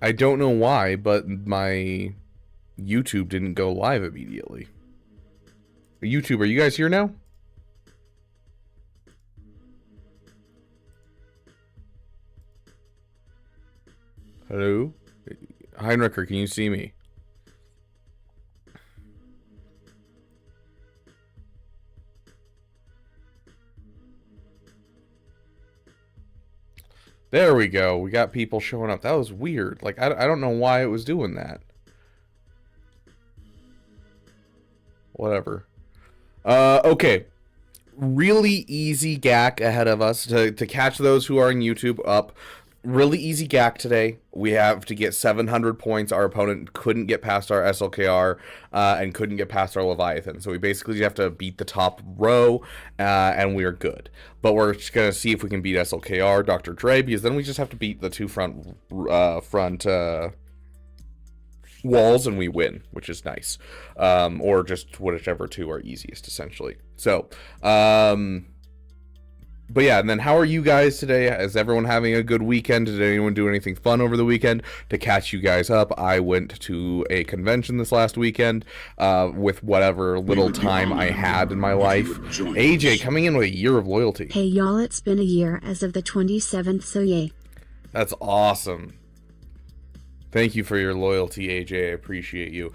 I don't know why, but my YouTube didn't go live immediately. YouTube, are you guys here now? Hello? Heinricher, can you see me? There we go. We got people showing up. That was weird. Like, I don't know why it was doing that. Whatever. Okay. Really easy gack ahead of us to catch those who are on YouTube up. Really easy gack today. We have to get 700 points. Our opponent couldn't get past our SLKR and couldn't get past our Leviathan. So we basically have to beat the top row and we're good. But we're just going to see if we can beat SLKR, Dr. Drey, because then we just have to beat the two front walls and we win, which is nice. Or just whichever two are easiest, essentially. So, but yeah, and then how are you guys today? Is everyone having a good weekend? Did anyone do anything fun over the weekend? To catch you guys up, I went to a convention this last weekend with whatever little time I had in my life. AJ coming in with a year of loyalty. Hey y'all, it's been a year as of the 27th, so yay. That's awesome. Thank you for your loyalty, AJ. I appreciate you.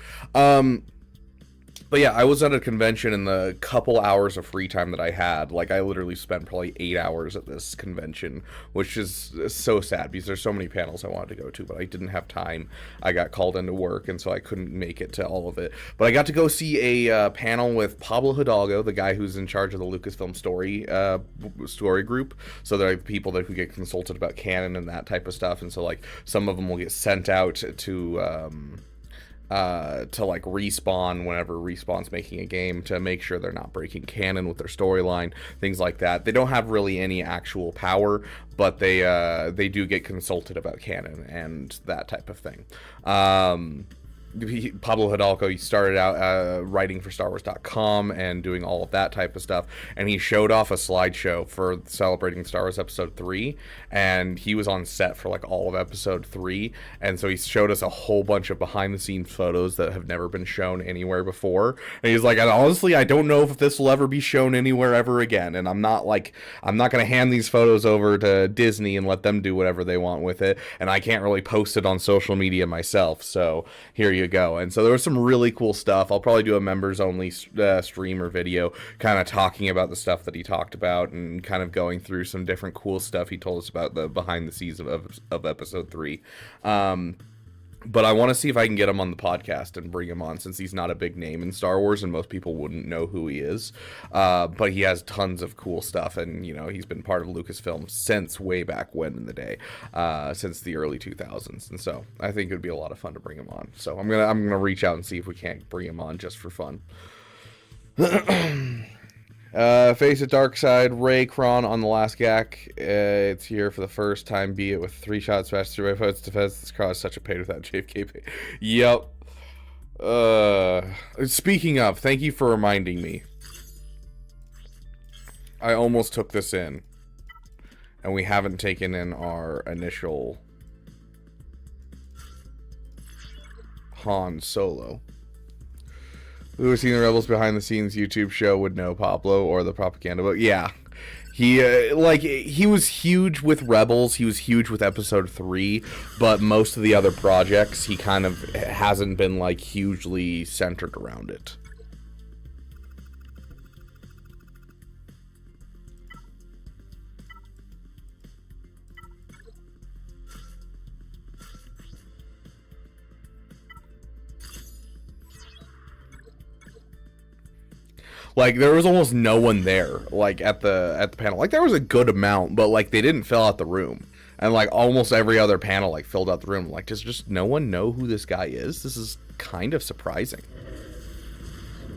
But yeah, I was at a convention in the couple hours of free time that I had. Like, I literally spent probably 8 hours at this convention, which is so sad because there's so many panels I wanted to go to, but I didn't have time. I got called into work, and so I couldn't make it to all of it. But I got to go see a panel with Pablo Hidalgo, the guy who's in charge of the Lucasfilm story group. So there are people that could get consulted about canon and that type of stuff. And so, like, some of them will get sent out to like Respawn whenever Respawn's making a game to make sure they're not breaking canon with their storyline, things like that. They don't have really any actual power, but they do get consulted about canon and that type of thing. Pablo Hidalgo, he started out writing for StarWars.com and doing all of that type of stuff, and he showed off a slideshow for celebrating Star Wars Episode 3, and he was on set for like all of Episode 3, and so he showed us a whole bunch of behind-the-scenes photos that have never been shown anywhere before, and he's like, honestly, I don't know if this will ever be shown anywhere ever again, and I'm not going to hand these photos over to Disney and let them do whatever they want with it, and I can't really post it on social media myself, so here you go. And so there was some really cool stuff. I'll probably do a members only stream or video kind of talking about the stuff that he talked about and kind of going through some different cool stuff he told us about the behind the scenes of Episode 3. But I want to see if I can get him on the podcast and bring him on, since he's not a big name in Star Wars and most people wouldn't know who he is. But he has tons of cool stuff, and you know, he's been part of Lucasfilm since way back when in the day, since the early 2000s. And so I think it would be a lot of fun to bring him on. So I'm gonna reach out and see if we can't bring him on just for fun. Face it dark side, Ray Kron on the last gack. It's here for the first time, be it with 3 shots smashed through my foot's defense. This cross such a pain without JFK pay. Yep. Speaking of, thank you for reminding me. I almost took this in, and we haven't taken in our initial Han Solo. Who has seen the Rebels behind the scenes YouTube show would know Pablo or the propaganda book. Yeah, he he was huge with Rebels. He was huge with Episode 3, but most of the other projects he kind of hasn't been like hugely centered around it. Like, there was almost no one there, like, at the panel. Like, there was a good amount, but, like, they didn't fill out the room. And, like, almost every other panel, like, filled out the room. Like, does just no one know who this guy is? This is kind of surprising.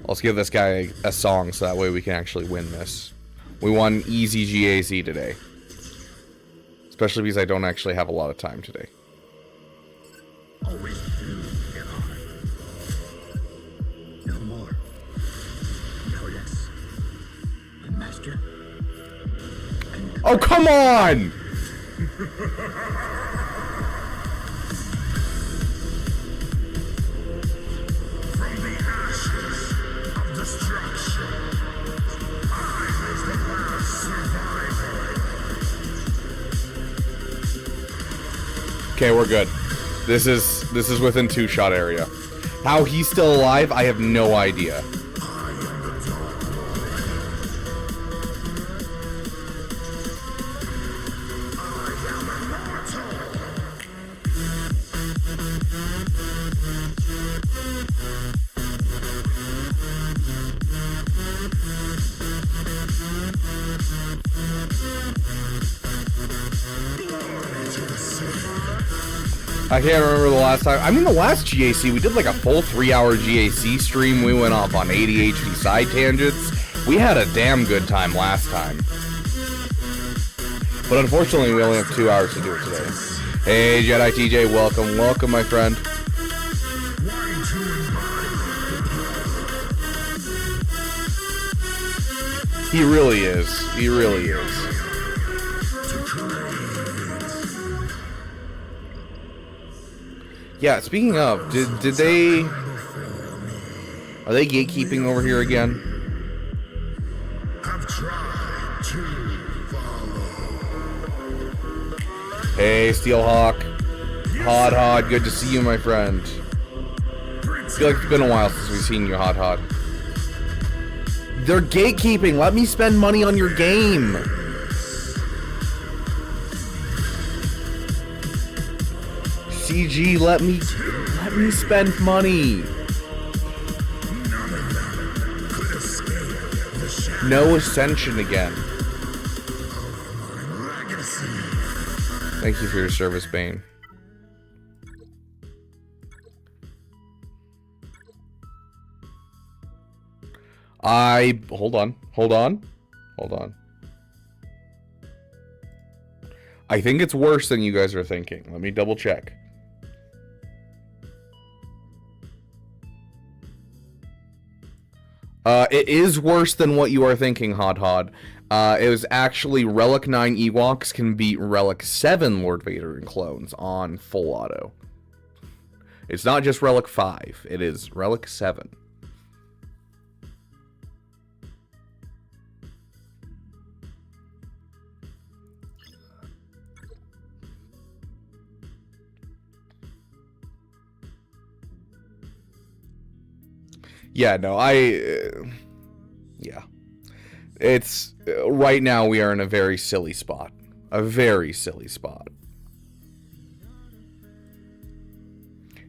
Let's give this guy a song so that way we can actually win this. We won easy GAZ today. Especially because I don't actually have a lot of time today. Always true, no more. Codex. My master. Oh, come on! Okay, we're good. This is within 2-shot area. How he's still alive, I have no idea. I can't remember the last time. I mean, the last GAC, we did like a full 3-hour GAC stream. We went off on ADHD side tangents. We had a damn good time last time. But unfortunately, we only have 2 hours to do it today. Hey, Jedi TJ, welcome. Welcome, my friend. He really is. He really is. Yeah, speaking of, did they... Are they gatekeeping over here again? Hey, Steelhawk. Hod, good to see you, my friend. I feel like it's been a while since we've seen you, Hod. They're gatekeeping. Let me spend money on your game. CG, let me spend money. No Ascension again. Thank you for your service, Bane. Hold on. I think it's worse than you guys are thinking. Let me double check. It is worse than what you are thinking, Hod. It was actually Relic 9 Ewoks can beat Relic 7 Lord Vader and clones on full auto. It's not just Relic 5, it is Relic 7. Yeah, no, yeah. It's, right now we are in a very silly spot. A very silly spot.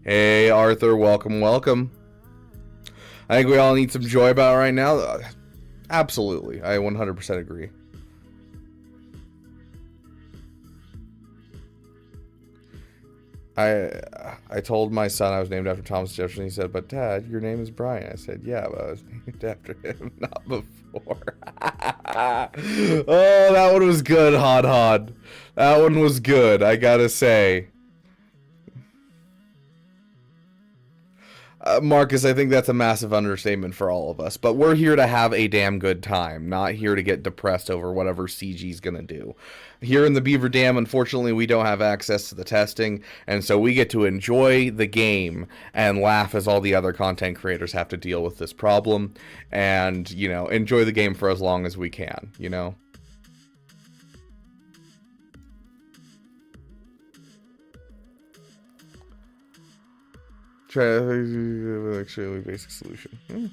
Hey, Arthur, welcome. I think we all need some joy about it right now. Absolutely, I 100% agree. I told my son I was named after Thomas Jefferson. He said, "But Dad, your name is Brian." I said, "Yeah, but I was named after him, not before." Oh, that one was good, Hod. That one was good, I gotta say. Marcus, I think that's a massive understatement for all of us. But we're here to have a damn good time, not here to get depressed over whatever CG's gonna do. Here in the Beaver Dam, unfortunately, we don't have access to the testing, and so we get to enjoy the game and laugh as all the other content creators have to deal with this problem, and, you know, enjoy the game for as long as we can, you know? Try to actually basic solution.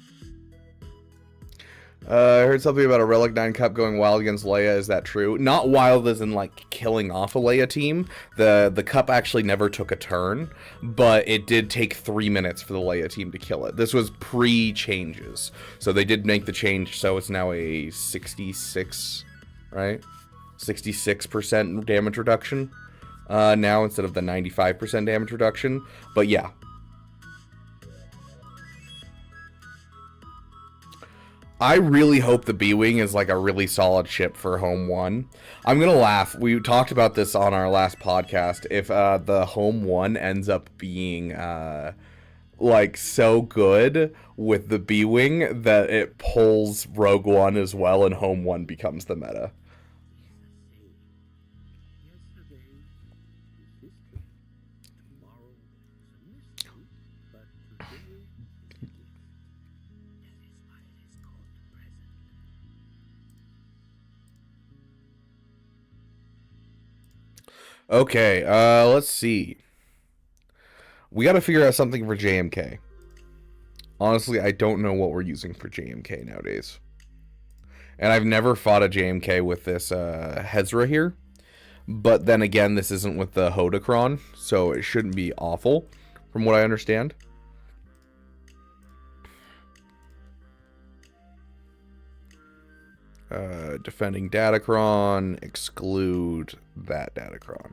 I heard something about a Relic 9 Cup going wild against Leia. Is that true? Not wild as in, like, killing off a Leia team. The Cup actually never took a turn, but it did take 3 minutes for the Leia team to kill it. This was pre-changes. So they did make the change, so it's now a 66, right? 66% damage reduction now instead of the 95% damage reduction. But yeah. I really hope the B-Wing is like a really solid ship for Home 1. I'm going to laugh. We talked about this on our last podcast. If the Home 1 ends up being like so good with the B-Wing that it pulls Rogue One as well and Home 1 becomes the meta. Okay, let's see. We got to figure out something for JMK. Honestly, I don't know what we're using for JMK nowadays. And I've never fought a JMK with this Hezra here. But then again, this isn't with the Hodocron, so it shouldn't be awful, from what I understand. Defending Datacron, exclude that Datacron.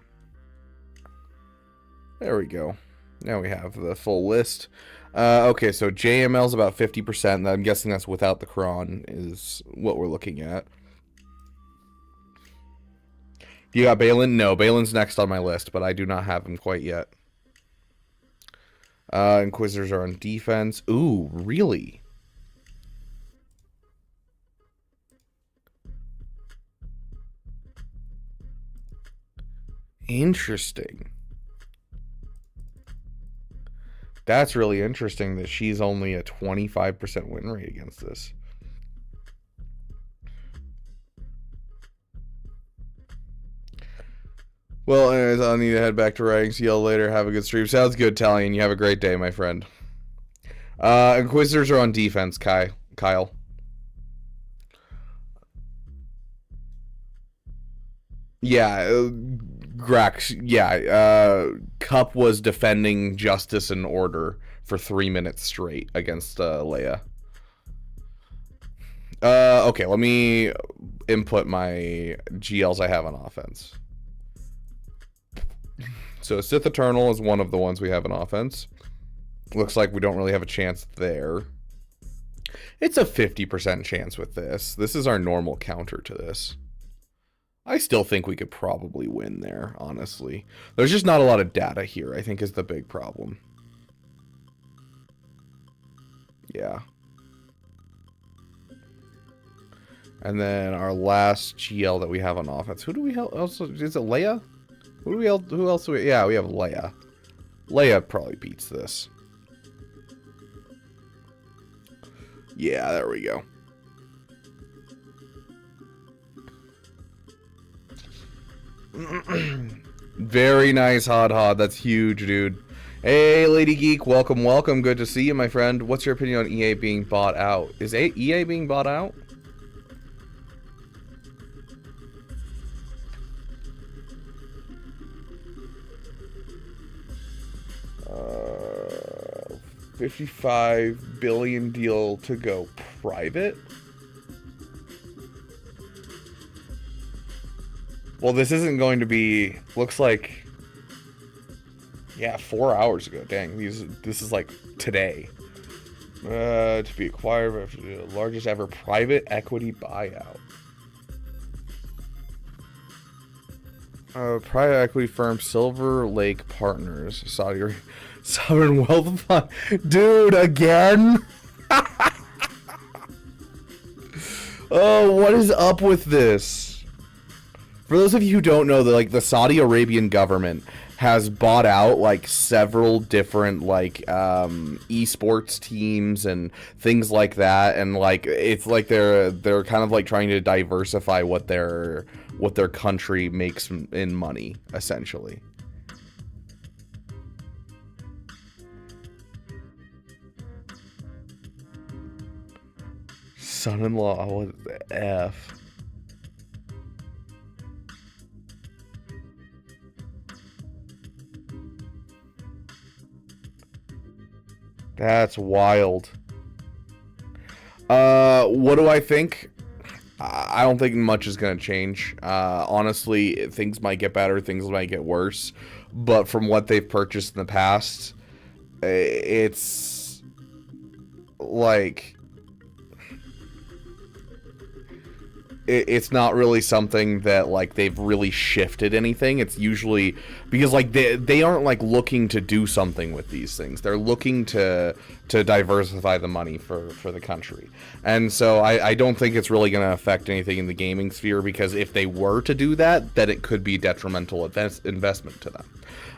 There we go. Now we have the full list. Okay, so JML's about 50%. I'm guessing that's without the Cron is what we're looking at. You got Balin? No, Balin's next on my list, but I do not have him quite yet. Inquisitors are on defense. Ooh, really? Interesting. That's really interesting that she's only a 25% win rate against this. Well, anyways, I'll need to head back to writing. See y'all later. Have a good stream. Sounds good, Talion. You have a great day, my friend. Inquisitors are on defense, Kyle. Yeah, Grax. Yeah, Cup was defending justice and order for 3 minutes straight against Leia. Okay, let me input my GLs I have on offense. So Sith Eternal is one of the ones we have in offense. Looks like we don't really have a chance there. It's a 50% chance with this. This is our normal counter to this. I still think we could probably win there, honestly. There's just not a lot of data here, I think, is the big problem. Yeah. And then our last GL that we have on offense. Who do we also... Is it Leia? Who else do we... Yeah, we have Leia. Leia probably beats this. Yeah, there we go. Very nice, Hod. That's huge, dude. Hey, Lady Geek. Welcome, welcome. Good to see you, my friend. What's your opinion on EA being bought out? Is EA being bought out? $55 billion deal to go private? Well, this isn't going to be... Looks like... Yeah, 4 hours ago. Dang, this is like today. To be acquired by the largest ever private equity buyout. Private equity firm Silver Lake Partners, Saudi Sovereign Wealth Fund. Dude, again? Oh, what is up with this? For those of you who don't know, the Saudi Arabian government has bought out like several different like esports teams and things like that, and like it's like they're kind of like trying to diversify what their country makes in money, essentially. Son-in-law, what the F? That's wild. What do I think? I don't think much is going to change. Honestly, things might get better, things might get worse. But from what they've purchased in the past, it's like... It's not really something that like they've really shifted anything. It's usually because like they aren't like looking to do something with these things. They're looking to diversify the money for the country. And so I don't think it's really going to affect anything in the gaming sphere, because if they were to do that, then it could be detrimental investment to them.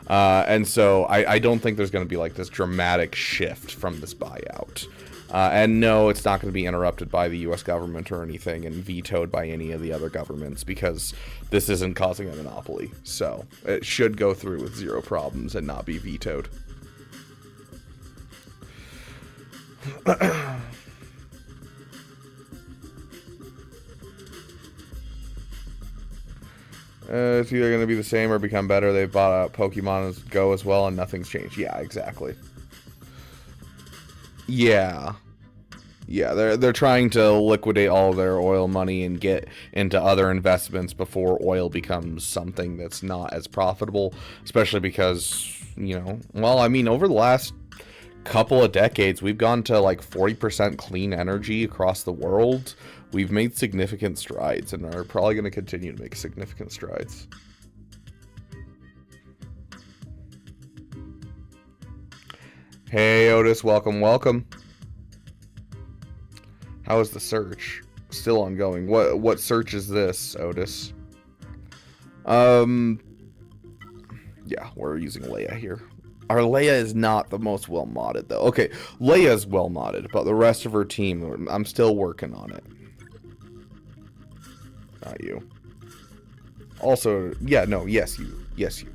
And so I don't think there's going to be like this dramatic shift from this buyout. And no, it's not going to be interrupted by the U.S. government or anything and vetoed by any of the other governments because this isn't causing a monopoly. So it should go through with zero problems and not be vetoed. It's either going to be the same or become better. They bought out Pokemon Go as well, and nothing's changed. Yeah, exactly. Yeah. Yeah, they're trying to liquidate all their oil money and get into other investments before oil becomes something that's not as profitable, especially because, you know, well, I mean, over the last couple of decades, we've gone to like 40% clean energy across the world. We've made significant strides and are probably going to continue to make significant strides. Hey, Otis, welcome, welcome. How is the search? Still ongoing. What search is this, Otis? Yeah, we're using Leia here. Our Leia is not the most well modded though. Okay, Leia's well modded, but the rest of her team, I'm still working on it. Not you. Also, yeah, no, yes, you. Yes, you.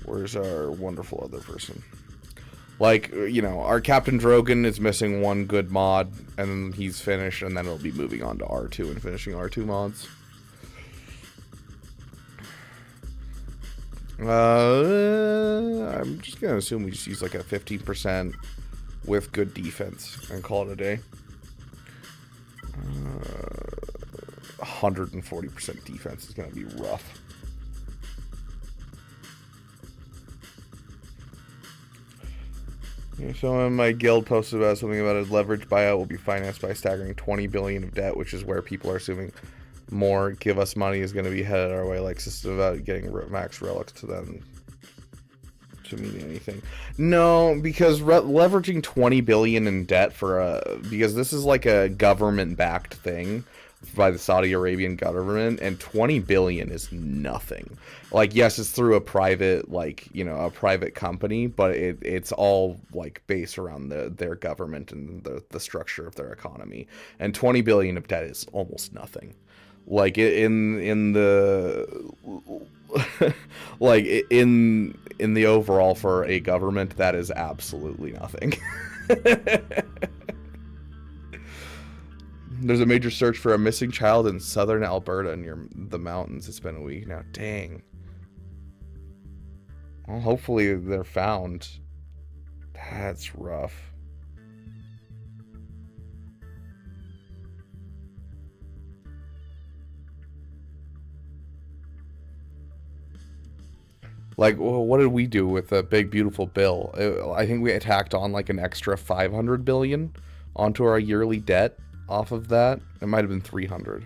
Where's our wonderful other person? Like, you know, our Captain Drogon is missing one good mod, and then he's finished, and then it'll be moving on to R2 and finishing R2 mods. I'm just gonna assume we just use like a 15% with good defense and call it a day. 140% defense is gonna be rough. Someone in my guild posted about something about a leveraged buyout will be financed by a staggering 20 billion of debt, which is where people are assuming more give us money is going to be headed our way, like system about getting max relics to them to mean anything. No, because leveraging 20 billion in debt for because this is like a government backed thing by the Saudi Arabian government, and 20 billion is nothing. Like, yes, it's through a private, like, you know, a private company, but it's all like based around their government and the structure of their economy. And 20 billion of debt is almost nothing. Like in the like in the overall for a government, that is absolutely nothing. There's a major search for a missing child in southern Alberta near the mountains. It's been a week now. Dang. Well, hopefully they're found. That's rough. Like, well, what did we do with a big, beautiful bill? I think we attacked on like an extra 500 billion onto our yearly debt. Off of that, it might have been 300.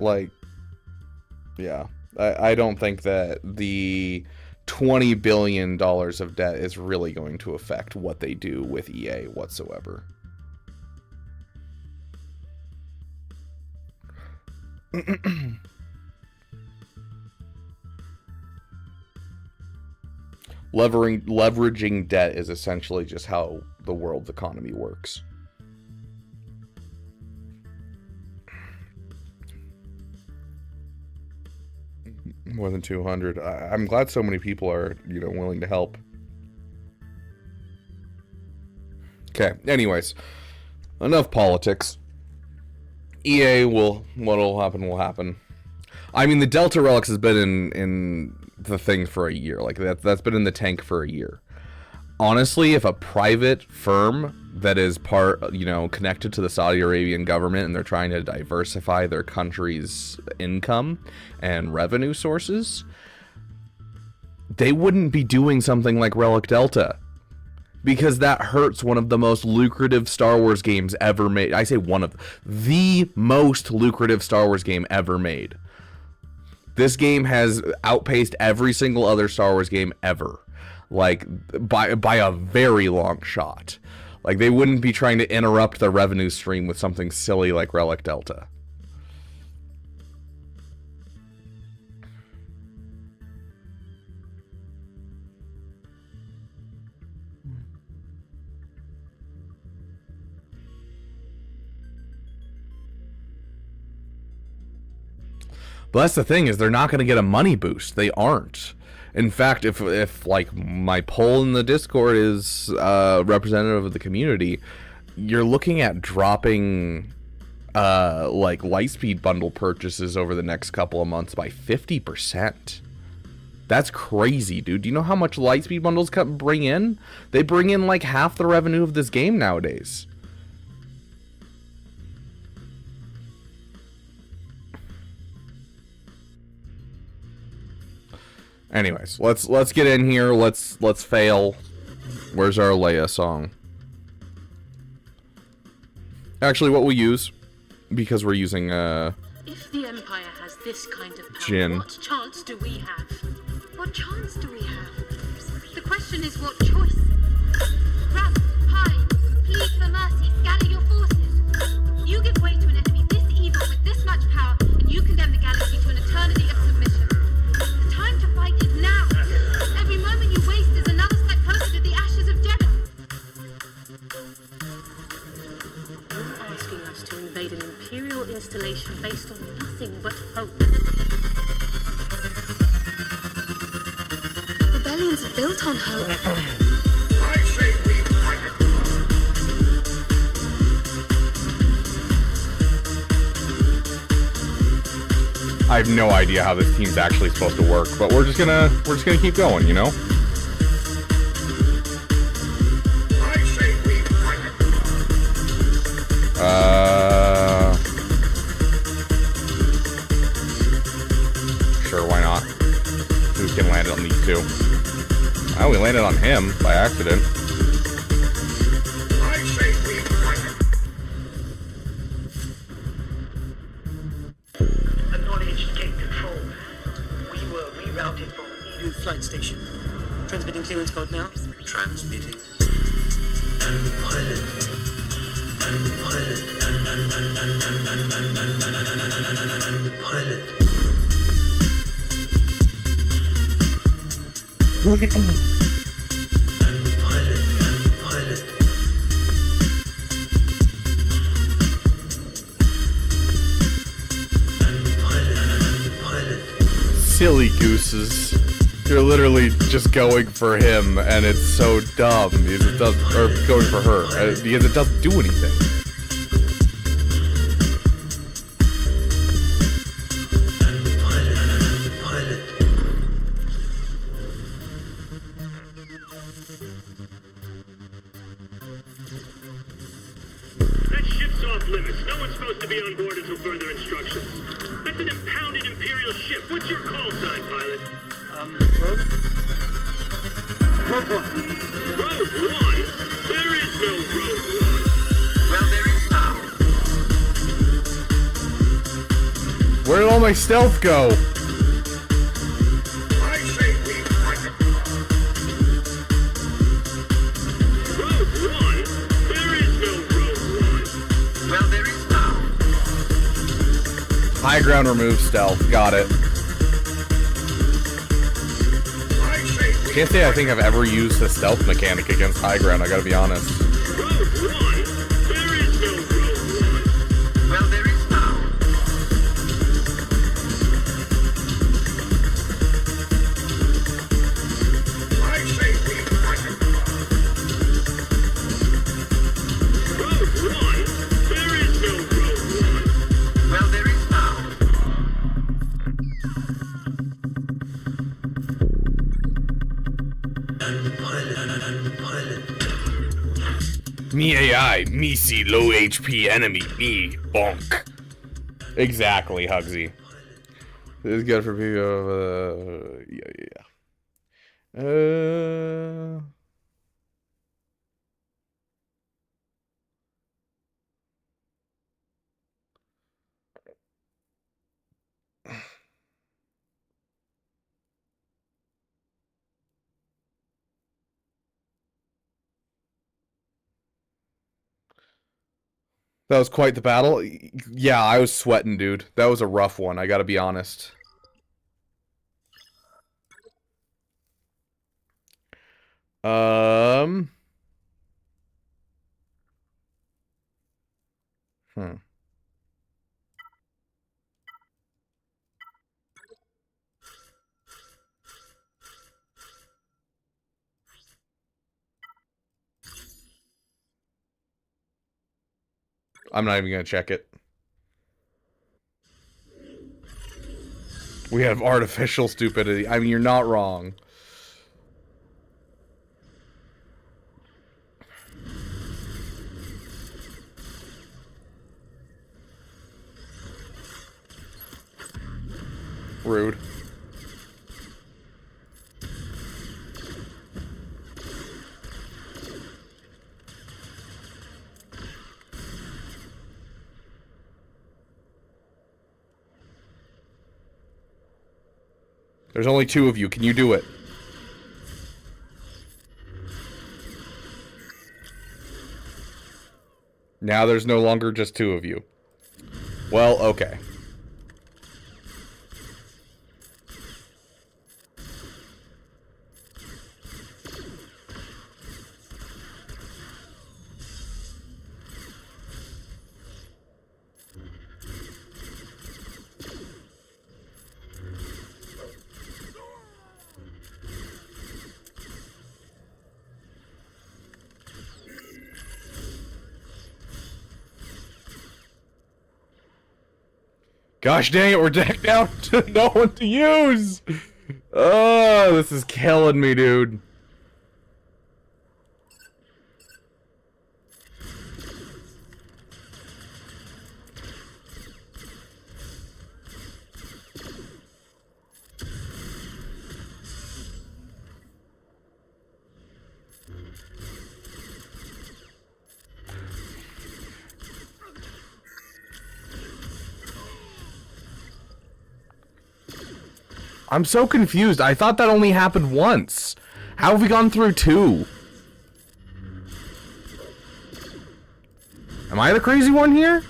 Like, yeah, I don't think that the $20 billion of debt is really going to affect what they do with EA whatsoever. Leveraging debt is essentially just how the world's economy works. More than 200. I'm glad so many people are, you know, willing to help. Okay, anyways, enough politics. EA what'll happen will happen. I mean, the Delta Relics has been in the thing for a year. Like, that's been in the tank for a year. Honestly, if a private firm that is connected to the Saudi Arabian government and they're trying to diversify their country's income and revenue sources, they wouldn't be doing something like Relic Delta, because that hurts one of the most lucrative Star Wars games ever made. I say one of the most lucrative Star Wars game ever made. This game has outpaced every single other Star Wars game ever. Like, by a very long shot. Like, they wouldn't be trying to interrupt the revenue stream with something silly like Relic Delta. But that's the thing, is they're not going to get a money boost. They aren't. In fact, if like my poll in the Discord is representative of the community, you're looking at dropping like Lightspeed bundle purchases over the next couple of months by 50%. That's crazy, dude. Do you know how much Lightspeed bundles bring in? They bring in like half the revenue of this game nowadays. Anyways, let's get in here. Let's fail. Where's our Leia song? Actually, what we'll use, because we're using If the Empire has this kind of power, Jin. what chance do we have? What chance do we have? The question is, what choice? Run, hide, plead for mercy, scatter your forces. You give way to an enemy this evil with this much power, and you condemn the galaxy to an eternity of submission. The time to fight is now. Every moment you waste is another step closer to the ashes of Jeddah. You're asking us to invade an Imperial installation based on nothing but hope. Rebellions are built on hope. I say we fight. I have no idea how this team's actually supposed to work, but we're just gonna keep going, you know? I say we fight. Sure, why not? Who can land on these two? Oh, we landed on him by accident. I say we fight. Acknowledged gate control. We were rerouted from Eden Flight Station. Transmitting clearance code now. Transmitting. Silly gooses. You're literally just going for him, and it's so dumb because it does, or going for her because it doesn't do anything. That ship's off limits. No one's supposed to be on board until further instructions. That's an impounded Imperial ship. What's your call sign, pilot? Rogue? Rogue One. Rogue One? There is no Rogue One. Well, there is now. Where did all my stealth go? I say we fight. Rogue One? There is no Rogue One. Well, there is now. High ground remove stealth. Got it. I say we Can't say I think I've ever used the stealth mechanic against high ground, I gotta be honest. Rogue One? There is no Rogue One. Well, there is now. I say we fight. Rogue One? There is no Rogue One. Well, there is now. Me AI, me see low HP enemy, me bonk. Exactly, Hugsy. This is good for people. Yeah. That was quite the battle. Yeah, I was sweating, dude. That was a rough one, I gotta be honest. Hmm. I'm not even gonna check it. We have artificial stupidity. I mean, you're not wrong. Rude. There's only 2 of you. Can you do it? Now there's no longer just 2 of you. Well, okay. Gosh dang it, we're decked down to no one to use! Oh, this is killing me, dude. I'm so confused. I thought that only happened once. How have we gone through 2? Am I the crazy one here?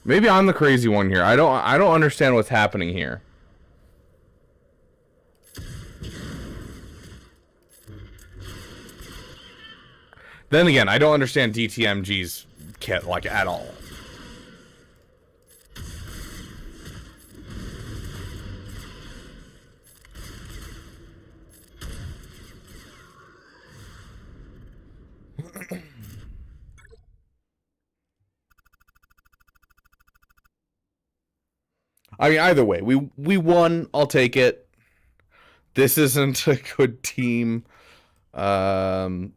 Maybe I'm the crazy one here. I don't understand what's happening here. Then again, I don't understand DTMG's kit like at all. I mean, either way, we won. I'll take it. This isn't a good team. I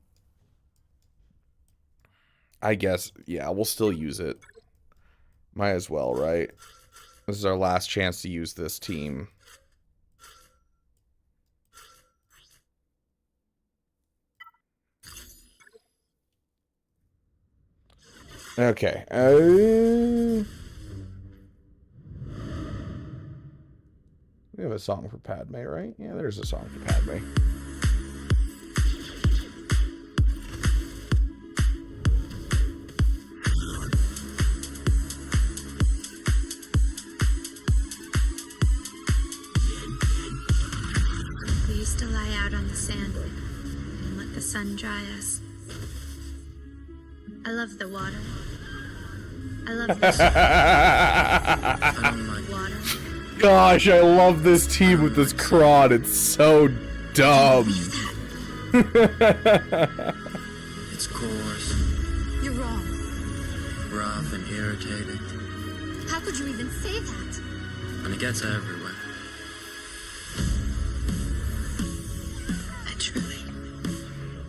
guess, yeah, we'll still use it. Might as well, right? This is our last chance to use this team. Okay. We have a song for Padme, right? Yeah, there's a song for Padme. We used to lie out on the sand and let the sun dry us. I love the water. I love the sun. I don't like water. Gosh, I love this team with this crowd. It's so dumb. It's coarse. You're wrong. Rough and irritating. How could you even say that? And it gets everywhere. Naturally.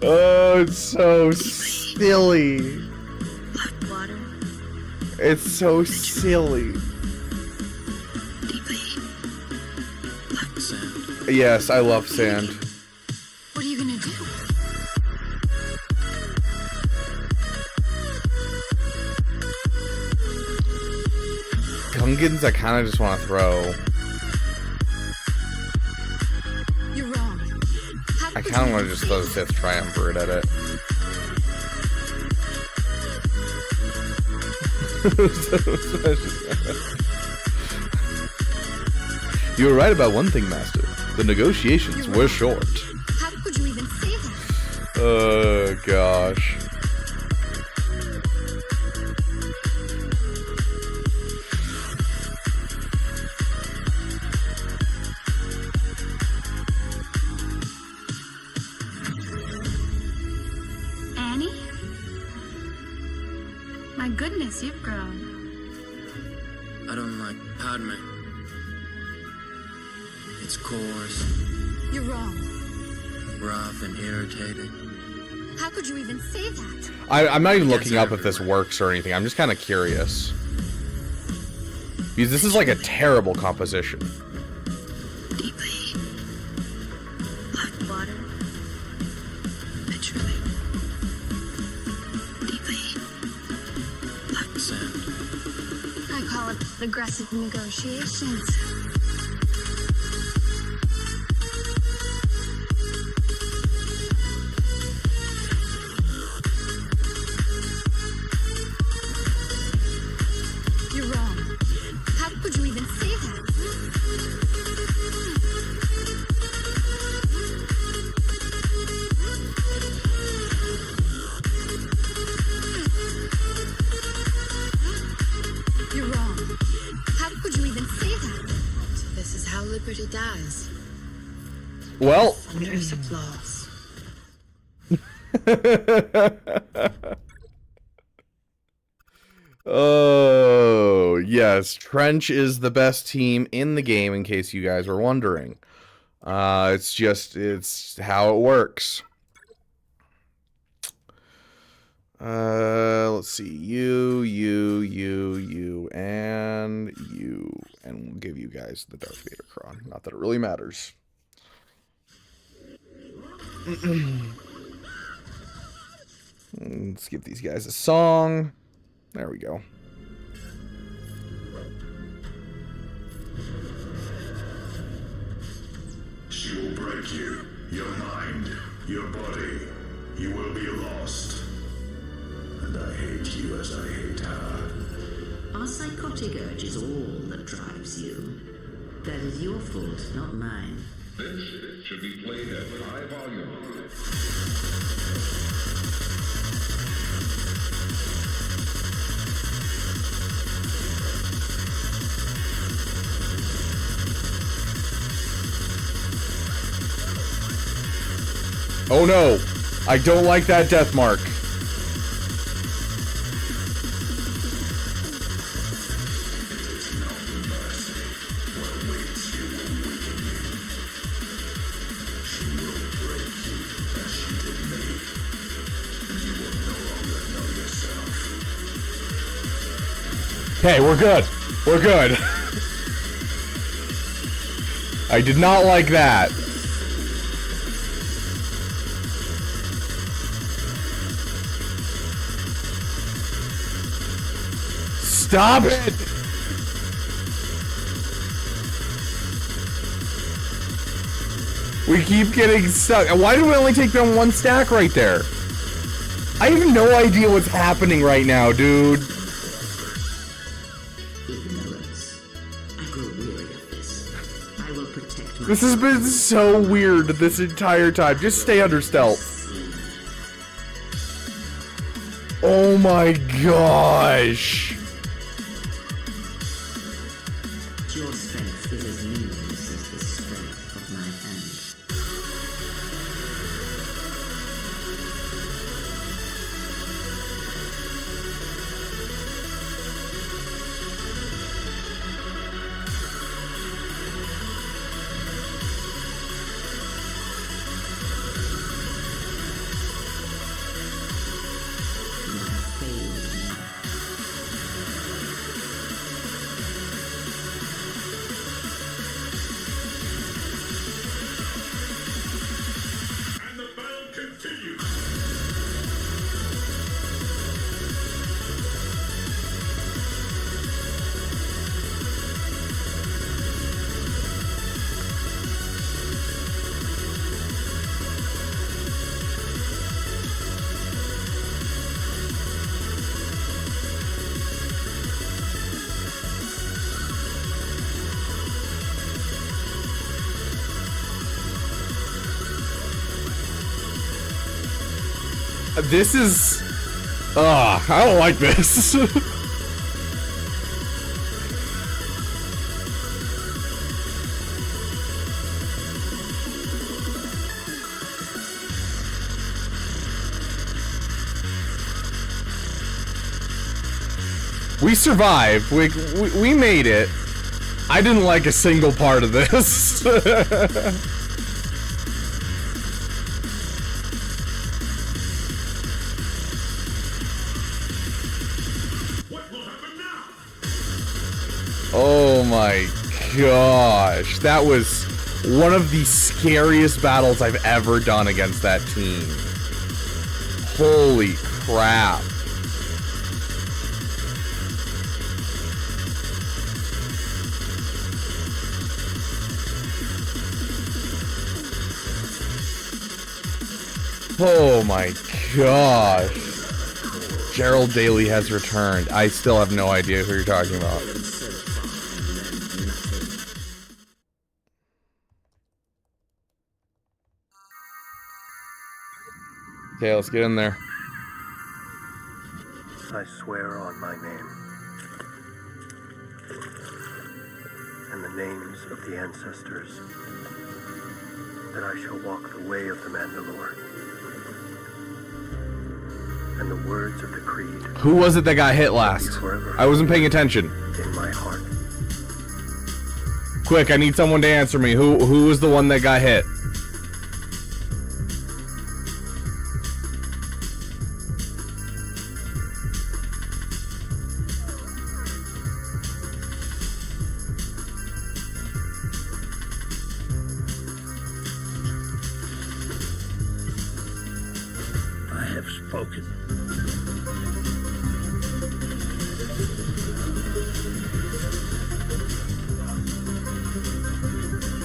Oh, it's so silly. Water. It's so silly. Sand. Yes, I love sand. What are you gonna do? Gungans, I kind of just want to throw. You're wrong. I kind of want to just throw the 5th Triumvirate at it. You were right about one thing, Master. The negotiations were short. How could you even say that? Oh, gosh. Annie? since you've grown. I don't like Padme. It's coarse, You're wrong. rough, and irritating. How could you even say that? I'm not even looking up if this works or anything. I'm just kind of curious. Because this is like a terrible composition. Deeply. Like water. Naturally. Deeply. Like Sand. I call it aggressive negotiations. You're wrong. How could you even say that? You're wrong. How could you even say that? this is how liberty dies. Well, Thunderous applause. oh, yes. Trench is the best team in the game, in case you guys were wondering. It's how it works. Let's see. You, and you. And we'll give you guys the Darth Vader Cron. Not that it really matters. Let's give these guys a song. There we go. She will break you, your mind, your body. You will be lost. And I hate you as I hate her. Our psychotic urge is all that drives you. That is your fault, not mine. This should be played at high volume. Oh no! I don't like that death mark. Okay, we're good. We're good. I did not like that. Stop it! We keep getting stuck. Why do we only take down one stack right there? I have no idea what's happening right now, dude. Ignorance. I grow weary of this. I will protect my This has been so weird this entire time. Just stay under stealth. Oh my gosh. Your strength is as meaningless as the strength of my hand. You have failed me. And the battle continues. This is... I don't like this. We survived. We made it. I didn't like a single part of this. Oh my gosh. That was one of the scariest battles I've ever done against that team. Holy crap. Oh my gosh. Gerald Daly has returned. I still have no idea who you're talking about. Okay, let's get in there. I swear on my name and the names of the ancestors that I shall walk the way of the Mandalore and the words of the creed. Who was it that got hit last? I wasn't paying attention. In my heart. Quick, I need someone to answer me. Who was the one that got hit? I have spoken.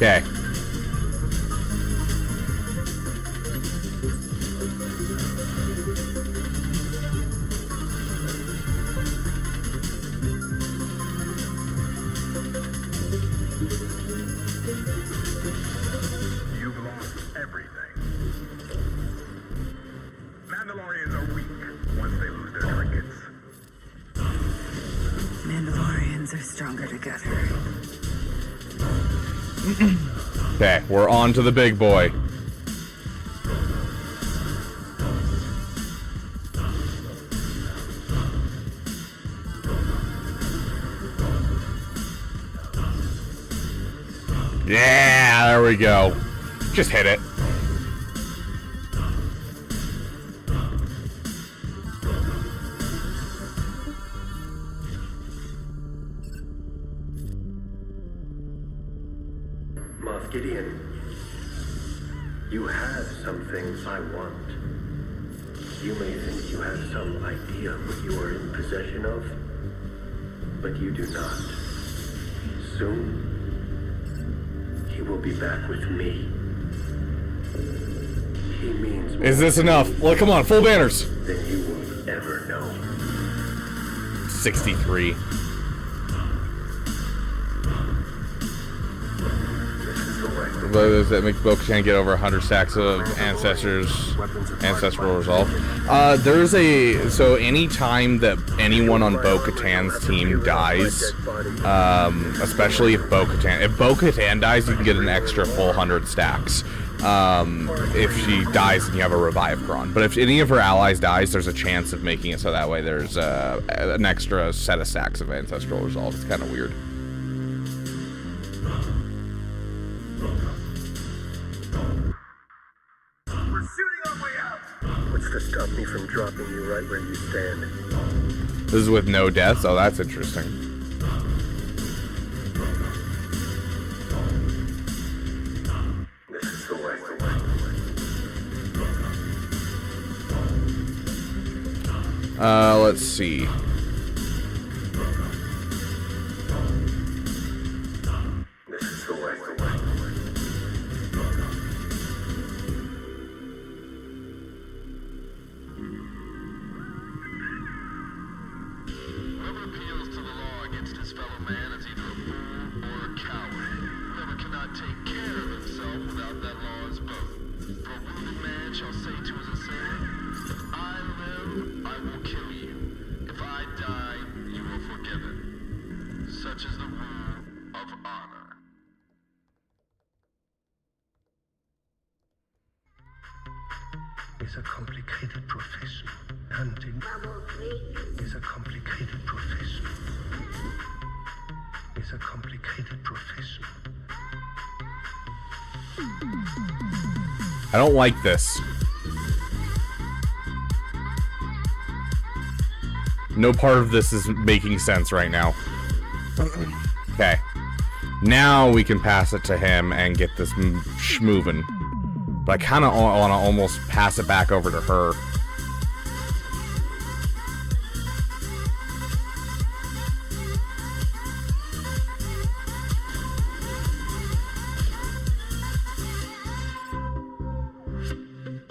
Okay. You've lost everything. Mandalorians are weak once they lose their trinkets. Mandalorians are stronger together. Okay, we're on to the big boy. Yeah, there we go. Just hit it. Moff Gideon, you have some things I want. You may think you have some idea what you are in possession of, but you do not. Soon, he will be back with me. He means more Is this enough? Well, come on, full banners. than you will ever know. 63. But does that make Bo-Katan get over 100 stacks of ancestral resolve? There's so any time that anyone on Bo-Katan's team dies, especially if Bo-Katan dies, you can get an extra full 100 stacks. If she dies, then you have a revive cron. But if any of her allies dies, there's a chance of making it so that way there's an extra set of stacks of ancestral resolve. It's kind of weird. What's to stop me from dropping you right where you stand? This is with no deaths. Oh, that's interesting. This is the way. Let's see. This is the way. Whoever appeals to the law against his fellow man is either a fool or a coward. Whoever cannot take care of himself without that law is both. For a wounded man shall say to his assailant, if I live, I will kill you. If I die, you are forgiven. Such is the rule of honor. It's a complicated profession. Hunting is a complicated profession. It's a complicated profession. I don't like this. No part of this is making sense right now. Okay. Now we can pass it to him and get this moving. But I kind of want to almost pass it back over to her.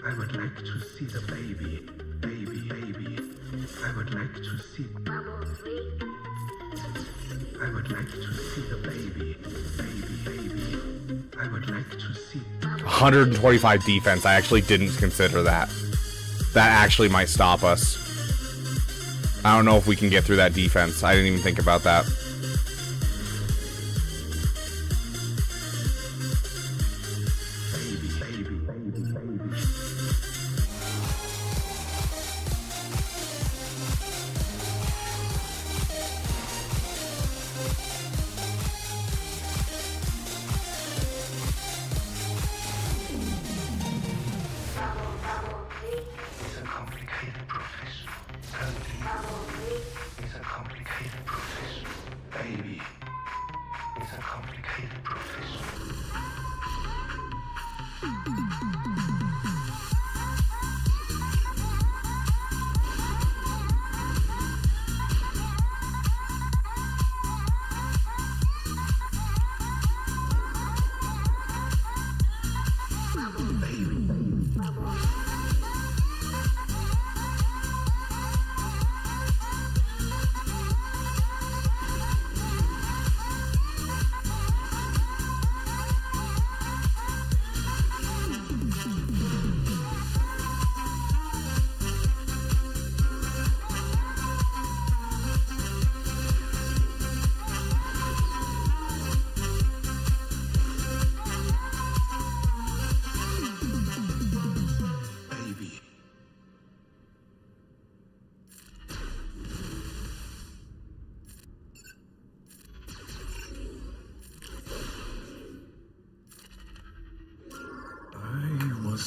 I would like to see the baby. I would like to see. I would like to see the baby. I would like to see. 125 defense. I actually didn't consider that. That actually might stop us. I don't know if we can get through that defense. I didn't even think about that.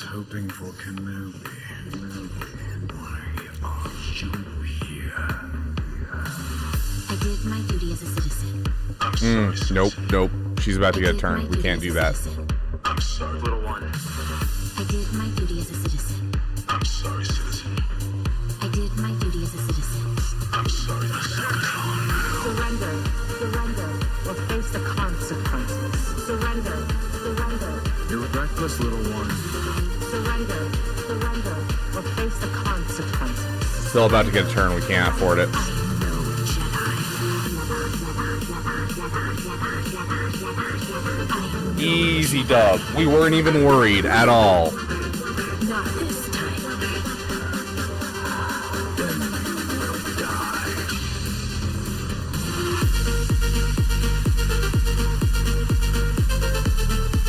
Hoping for Kenobi. Why are you here? I did my duty as a citizen. Nope. She's about to get a turn. We can't do that. I'm sorry, little one. I did my duty as a citizen. I'm sorry, citizen. I did my duty as a citizen. I'm sorry, Surrender or face the consequences. Surrender. You're reckless, little one. Surrender or face the consequences. Still about to get a turn. We can't afford it. Easy dub. We weren't even worried at all. Not this time.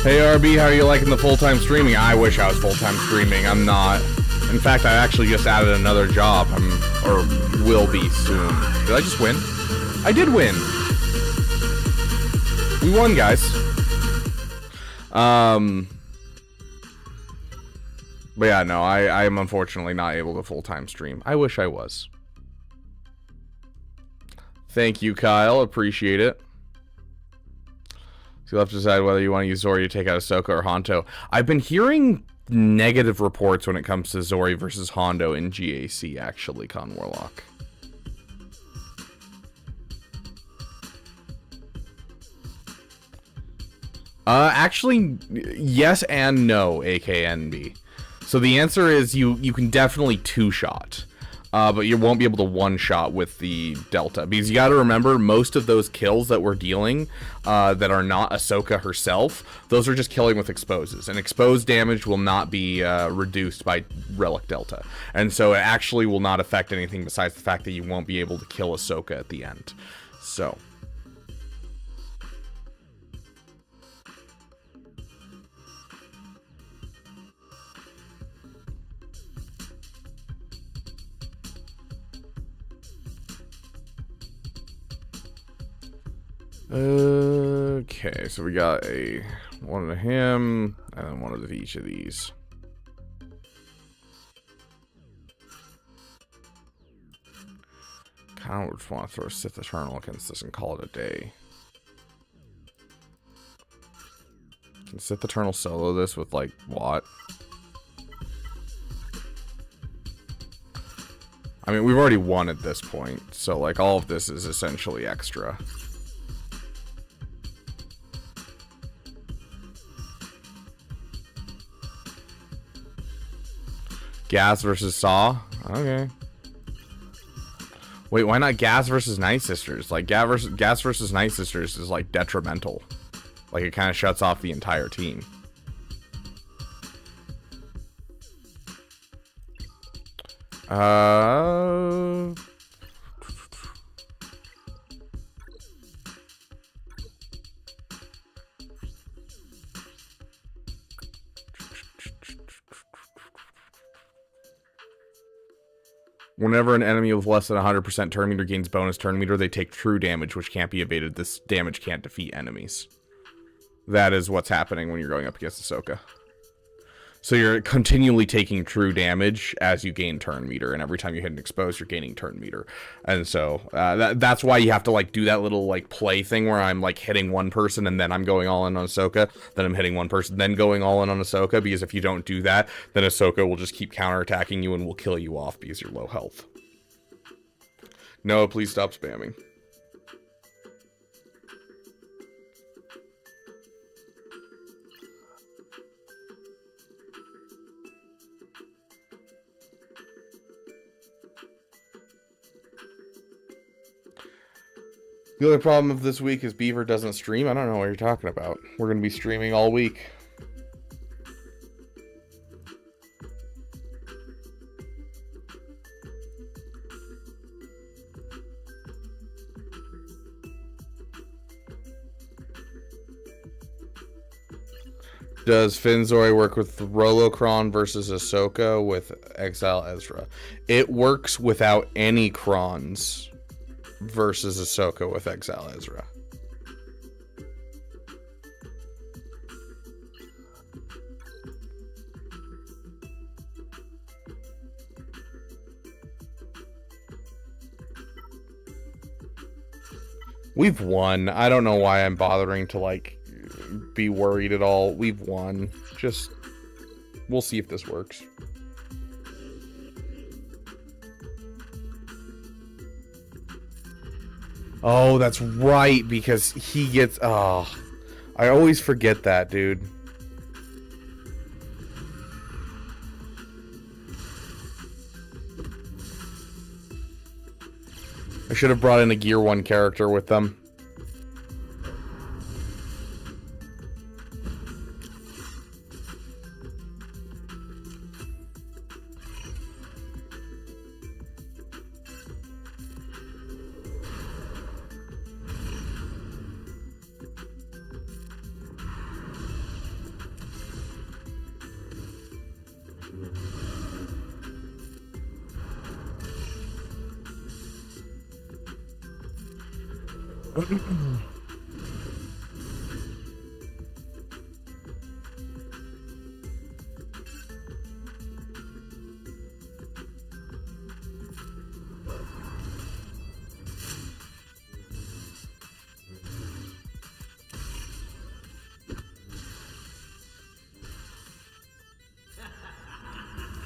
Hey RB, how are you liking the full-time streaming? I wish I was full-time streaming. I'm not. In fact, I actually just added another job. Or will be soon. Did I just win? I did win. We won, guys. But yeah, no, I am unfortunately not able to full-time stream. I wish I was. Thank you, Kyle. Appreciate it. So you'll have to decide whether you want to use Zori to take out Ahsoka or Honto. I've been hearing negative reports when it comes to Zori versus Hondo in GAC, actually, Con Warlock. Actually, yes and no, AKNB. So the answer is you can definitely two-shot. But you won't be able to one-shot with the Delta. Because you gotta remember, most of those kills that we're dealing, that are not Ahsoka herself, those are just killing with exposes. And exposed damage will not be reduced by Relic Delta. And so it actually will not affect anything besides the fact that you won't be able to kill Ahsoka at the end. So... Okay, so we got one of him, and then one of each of these. Kind of just want to throw Sith Eternal against this and call it a day. Can Sith Eternal solo this with, like, what? I mean, we've already won at this point, so, like, all of this is essentially extra. Gas versus Saw? Okay. Wait, why not Gas versus Night Sisters? Like, Gas versus Night Sisters is, like, detrimental. Like, it kind of shuts off the entire team. Whenever an enemy with less than 100% turn meter gains bonus turn meter, they take true damage, which can't be evaded. This damage can't defeat enemies. That is what's happening when you're going up against Ahsoka. So you're continually taking true damage as you gain turn meter, and every time you hit an exposed, you're gaining turn meter. And so that's why you have to, like, do that little, like, play thing where I'm, like, hitting one person and then I'm going all in on Ahsoka, then I'm hitting one person, then going all in on Ahsoka, because if you don't do that, then Ahsoka will just keep counterattacking you and will kill you off because you're low health. No, please stop spamming. The only problem of this week is Beaver doesn't stream. I don't know what you're talking about. We're going to be streaming all week. Does Finzoi work with Rolocron versus Ahsoka with Exile Ezra? It works without any Crons versus Ahsoka with Exile Ezra. We've won. I don't know why I'm bothering to, like, be worried at all. We've won. Just, we'll see if this works. Oh, that's right, because he gets... Oh, I always forget that, dude. I should have brought in a Gear 1 character with them.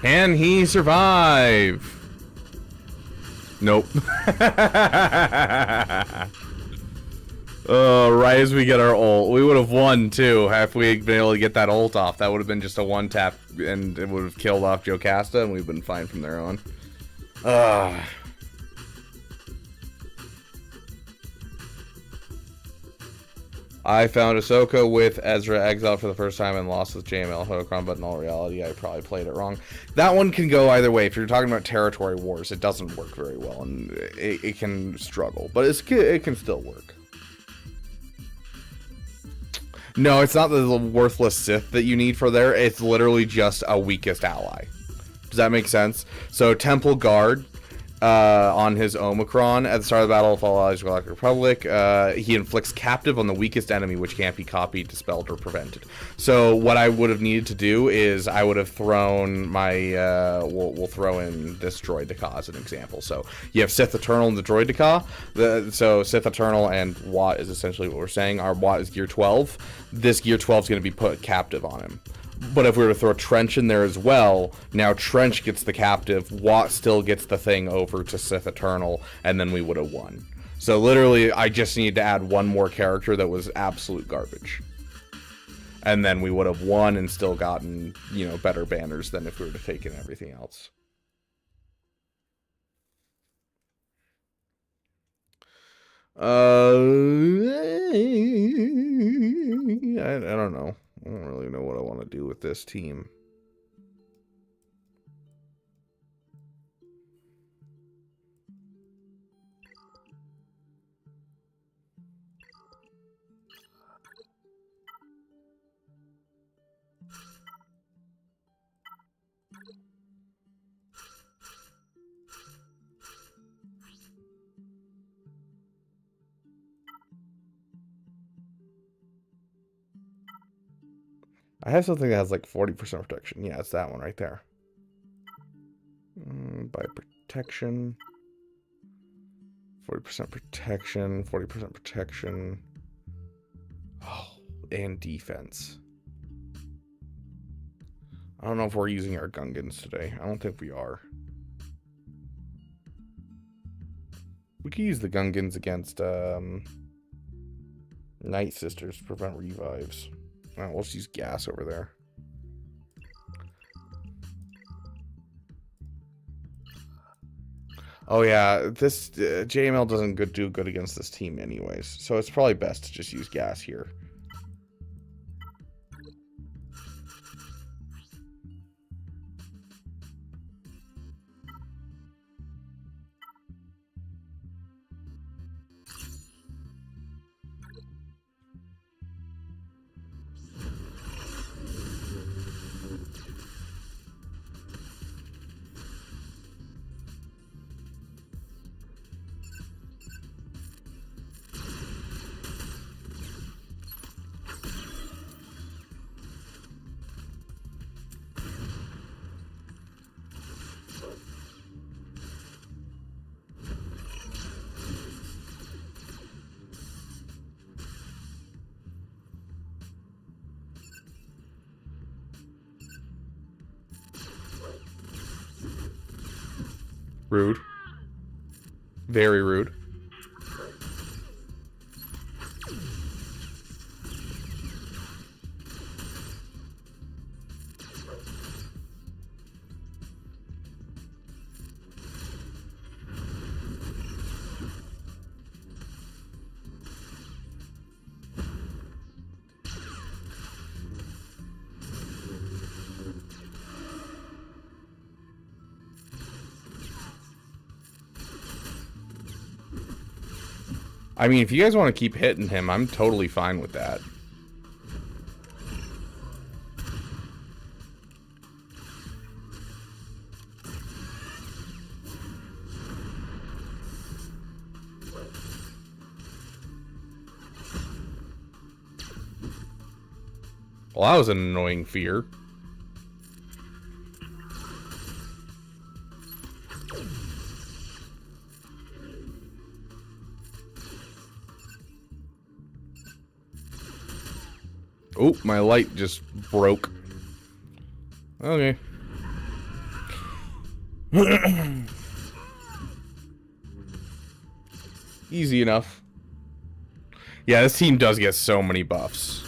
Can he survive? Nope. Right as we get our ult. We would have won, too, if we had been able to get that ult off. That would have been just a one-tap, and it would have killed off Jocasta, and we've been fine from there on. I found Ahsoka with Ezra exiled for the first time and lost with JML Holocron, but in all reality, I probably played it wrong. That one can go either way. If you're talking about territory wars, it doesn't work very well, and it can struggle, but it can still work. No, it's not the worthless Sith that you need for there. It's literally just a weakest ally. Does that make sense? So Temple Guard on his Omicron at the start of the Battle of All Allies Galactic Republic. He inflicts captive on the weakest enemy, which can't be copied, dispelled, or prevented. So what I would have needed to do is I would have thrown my we'll throw in this Droidica as an example. So you have Sith Eternal and the Droidica. So Sith Eternal and Watt is essentially what we're saying. Our Watt is gear 12. This gear 12 is going to be put captive on him. But if we were to throw Trench in there as well, now Trench gets the captive, Watt still gets the thing over to Sith Eternal, and then we would have won. So literally, I just need to add one more character that was absolute garbage. And then we would have won and still gotten, you know, better banners than if we were to take in everything else. I don't know. I don't really know what I want to do with this team. I have something that has like 40% protection. Yeah, it's that one right there. By protection. 40% protection. 40% protection. Oh, and defense. I don't know if we're using our Gungans today. I don't think we are. We could use the Gungans against Night Sisters to prevent revives. Oh, we'll just use gas over there. Oh yeah, this JML doesn't do good against this team anyways, so it's probably best to just use gas here. Rude. Very rude. I mean, if you guys want to keep hitting him, I'm totally fine with that. Well, that was an annoying fear. Oh, my light just broke. Okay. Easy enough. Yeah, this team does get so many buffs.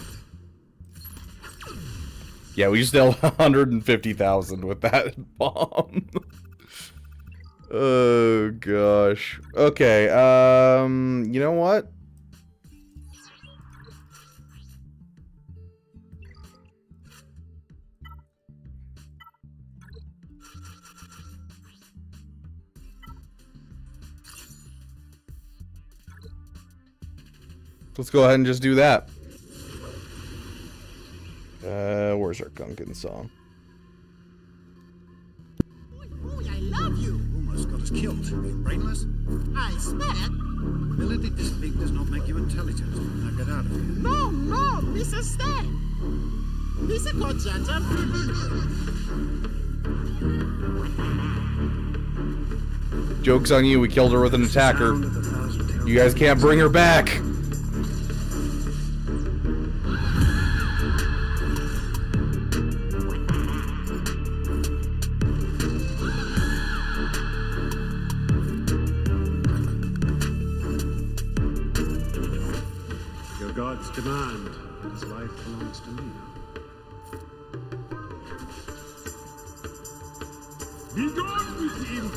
Yeah, we just dealt 150,000 with that bomb. Oh, gosh. Okay, you know what? Let's go ahead and just do that. Where's our Gungan song? I love you. Almost got a gets killed. Brainless? I swear. Ability this big does not make you intelligent. Now get out of here. No, Mr. Stay. Mr. Conchata. Joke's on you, we killed her with an attacker. You guys can't bring her back. Your God's demand. His life belongs to me. Be gone with him!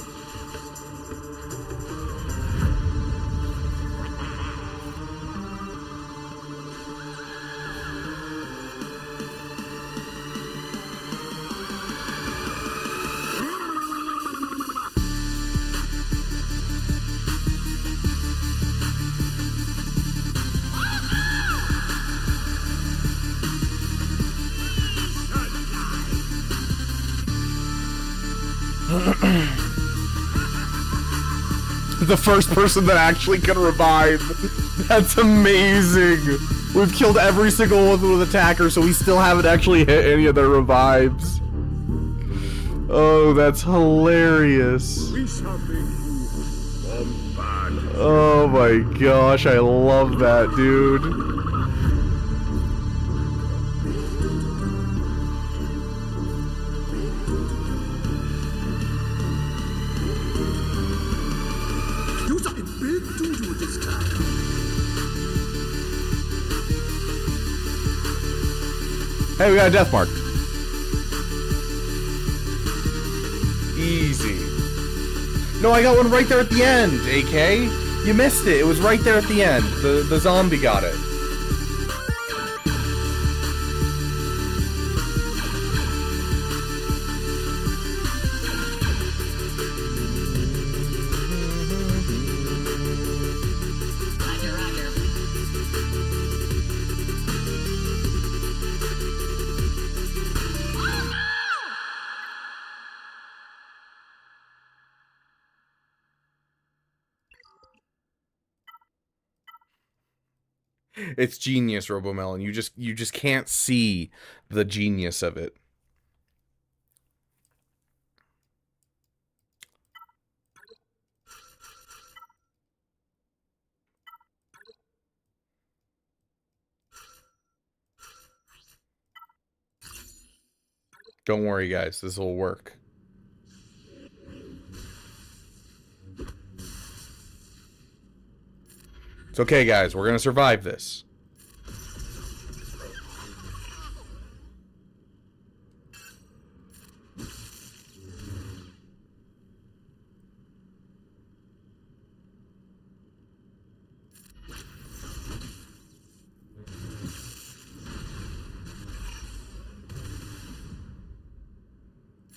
The first person that actually can revive. That's amazing. We've killed every single one with attacker, so we still haven't actually hit any of their revives. Oh, that's hilarious. We shall make you bombard. Oh my gosh, I love that, dude. Hey, we got a death mark. Easy. No, I got one right there at the end, AK. You missed it. It was right there at the end. The zombie got it. It's genius, RoboMelon. You just can't see the genius of it. Don't worry, guys. This will work. It's okay, guys. We're gonna survive this.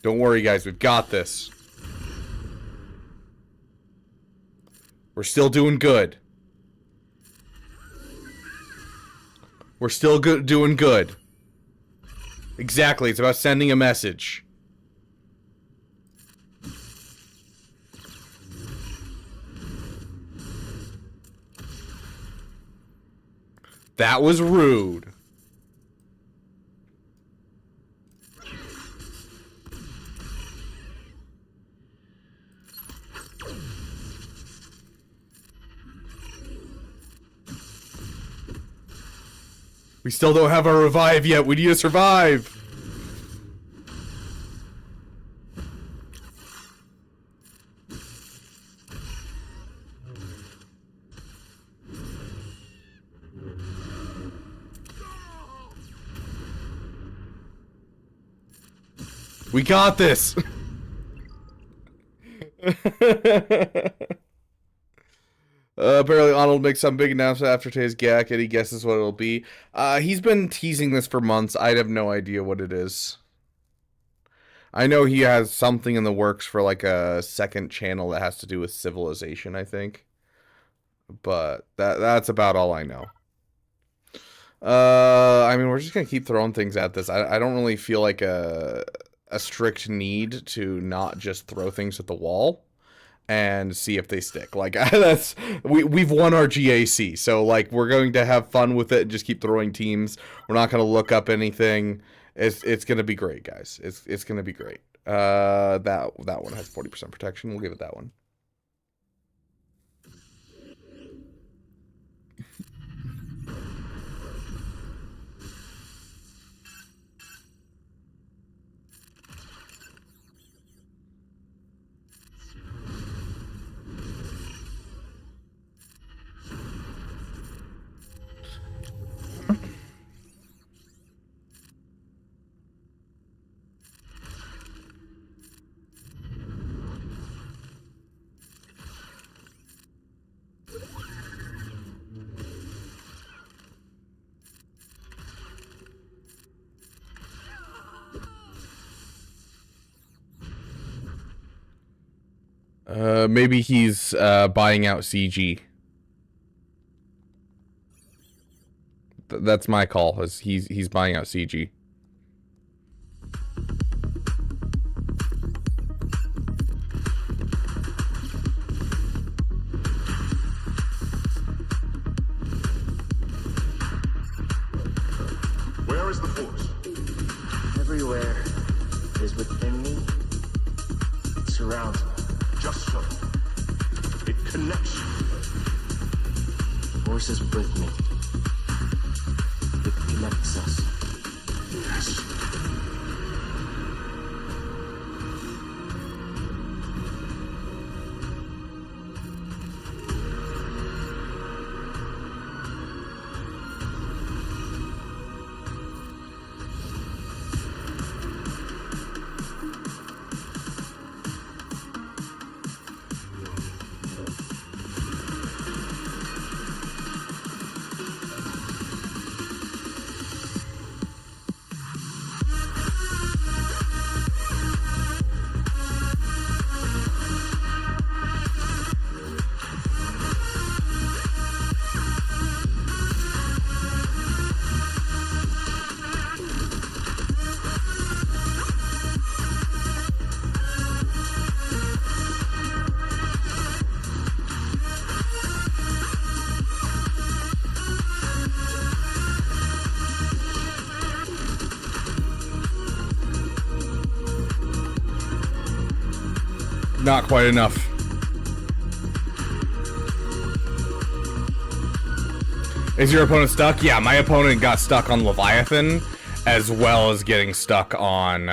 Don't worry, guys. We've got this. We're still doing good. We're still doing good. Exactly, it's about sending a message. That was rude. We still don't have our revive yet. We need to survive. We got this. Apparently Arnold makes some big announcement after today's GAC and he guesses what it'll be. He's been teasing this for months. I have no idea what it is. I know he has something in the works for like a second channel that has to do with civilization, I think. But that's about all I know. I mean, we're just gonna keep throwing things at this. I don't really feel like a strict need to not just throw things at the wall. and see if they stick. Like, we've won our GAC, so like we're going to have fun with it and just keep throwing teams. We're not going to look up anything. It's going to be great, guys. It's going to be great. That one has 40% protection. We'll give it that one. Maybe he's buying out CG. That's my call. Is he's buying out CG. Where is the force? Everywhere. It is within me. It surrounds me. Just so. It connects you. Force is with me. It connects us. Yes. Not quite enough. Is your opponent stuck? Yeah, my opponent got stuck on Leviathan, as well as getting stuck on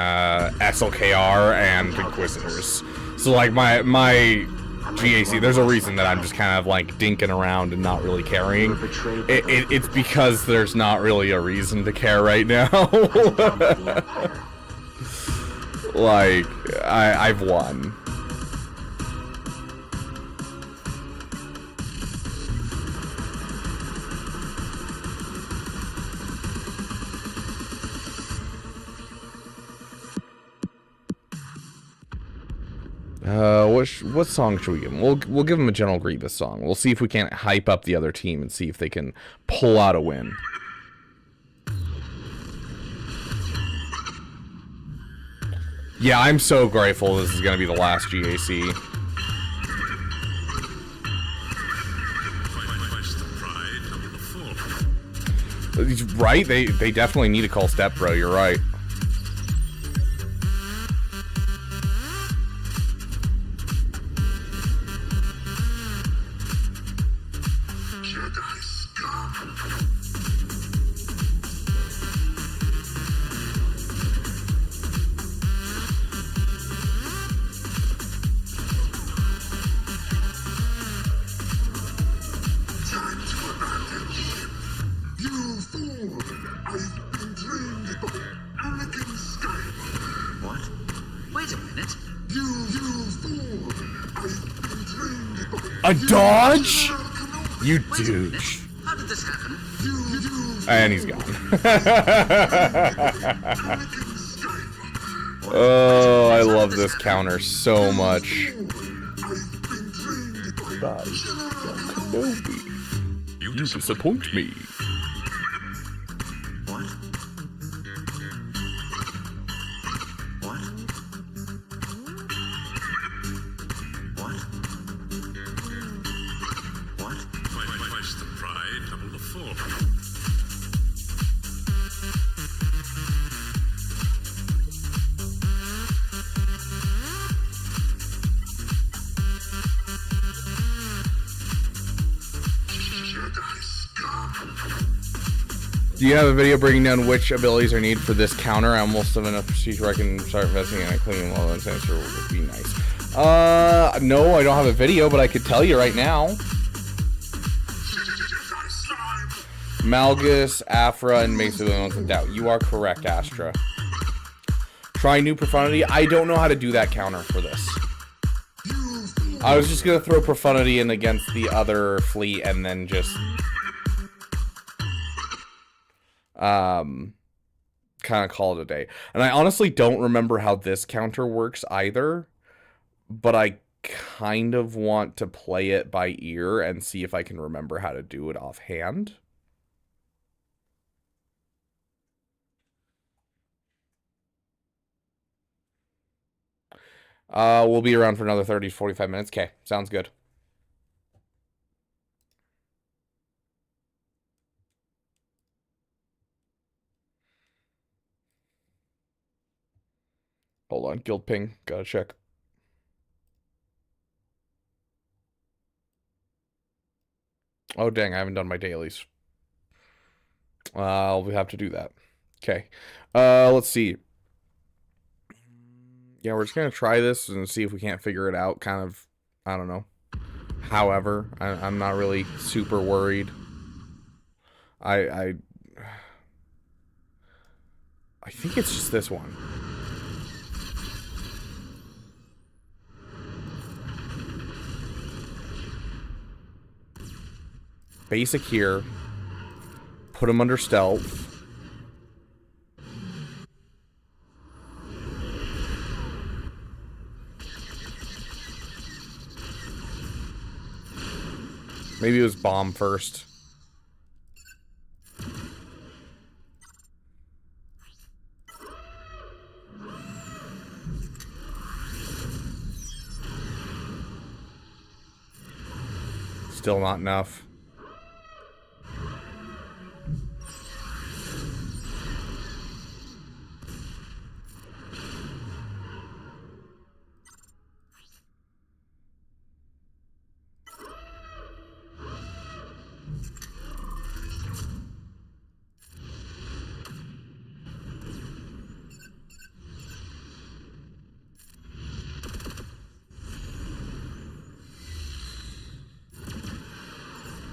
SLKR and Inquisitors. So like my GAC, there's a reason that I'm just kind of like dinking around and not really carrying. It's because there's not really a reason to care right now. Like, I've won. What song should we give him? We'll give him a General Grievous song. We'll see if we can't hype up the other team and see if they can pull out a win. Yeah, I'm so grateful this is going to be the last GAC. Right? They definitely need to call Step Bro, you're right. A dodge? You douche. How did this happen? And he's gone. Oh, I love this counter so much. You disappoint me. What? What? What? full. Do you have a video breaking down which abilities are needed for this counter? I almost have enough prestige where I can start investing in a clean wall and sensor would be nice. No, I don't have a video, but I could tell you right now. Malgus, Afra, and Mesa Ones in doubt. You are correct, Astra. Try new profundity. I don't know how to do that counter for this. I was just gonna throw profundity in against the other fleet and then just kind of call it a day. And I honestly don't remember how this counter works either, but I kind of want to play it by ear and see if I can remember how to do it offhand. We'll be around for another 30 to 45 minutes. Okay, sounds good. Hold on, guild ping. Gotta check. Oh, dang, I haven't done my dailies. I'll have to do that. Okay. Let's see. Yeah, we're just gonna try this and see if we can't figure it out. Kind of, I don't know. However, I'm not really super worried. I think it's just this one. Basic here. Put him under stealth. Maybe it was bomb first. Still not enough.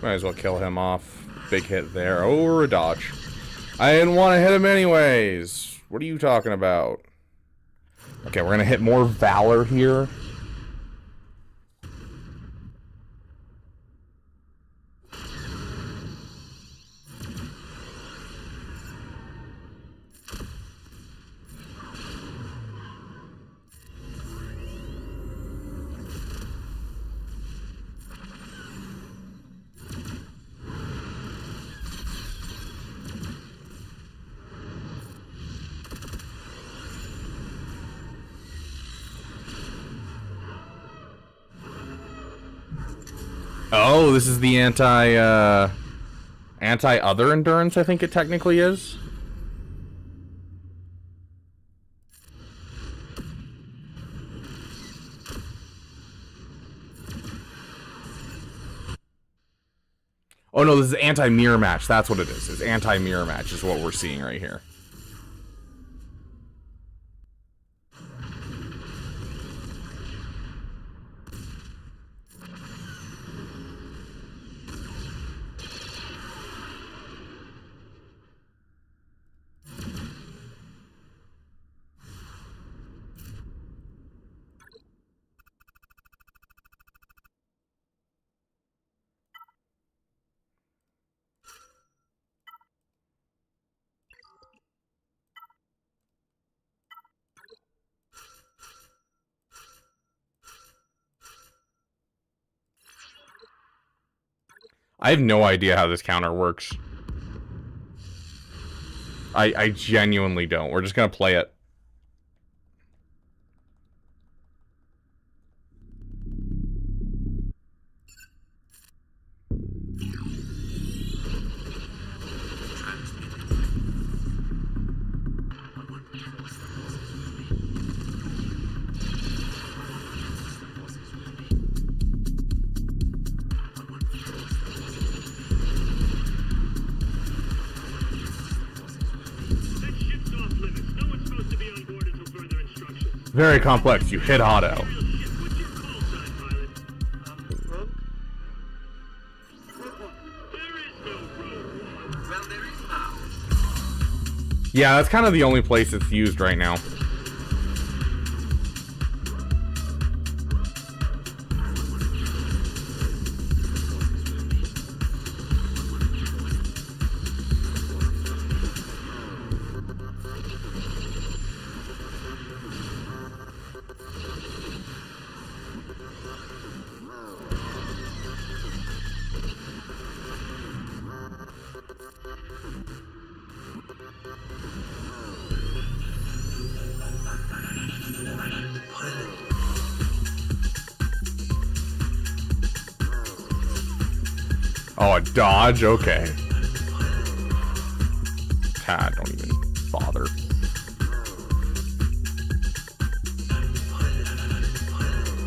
Might as well kill him off. Big hit there. Oh, or a dodge. I didn't want to hit him anyways. What are you talking about? Okay, we're going to hit more Valor here. Oh, this is the anti-other endurance, I think it technically is. Oh no, this is anti-mirror match. That's what it is. It's anti-mirror match is what we're seeing right here. I have no idea how this counter works. I genuinely don't. We're just gonna play it. Very complex. You hit auto. Yeah, that's kind of the only place it's used right now. Oh, a dodge? Okay. God, don't even bother.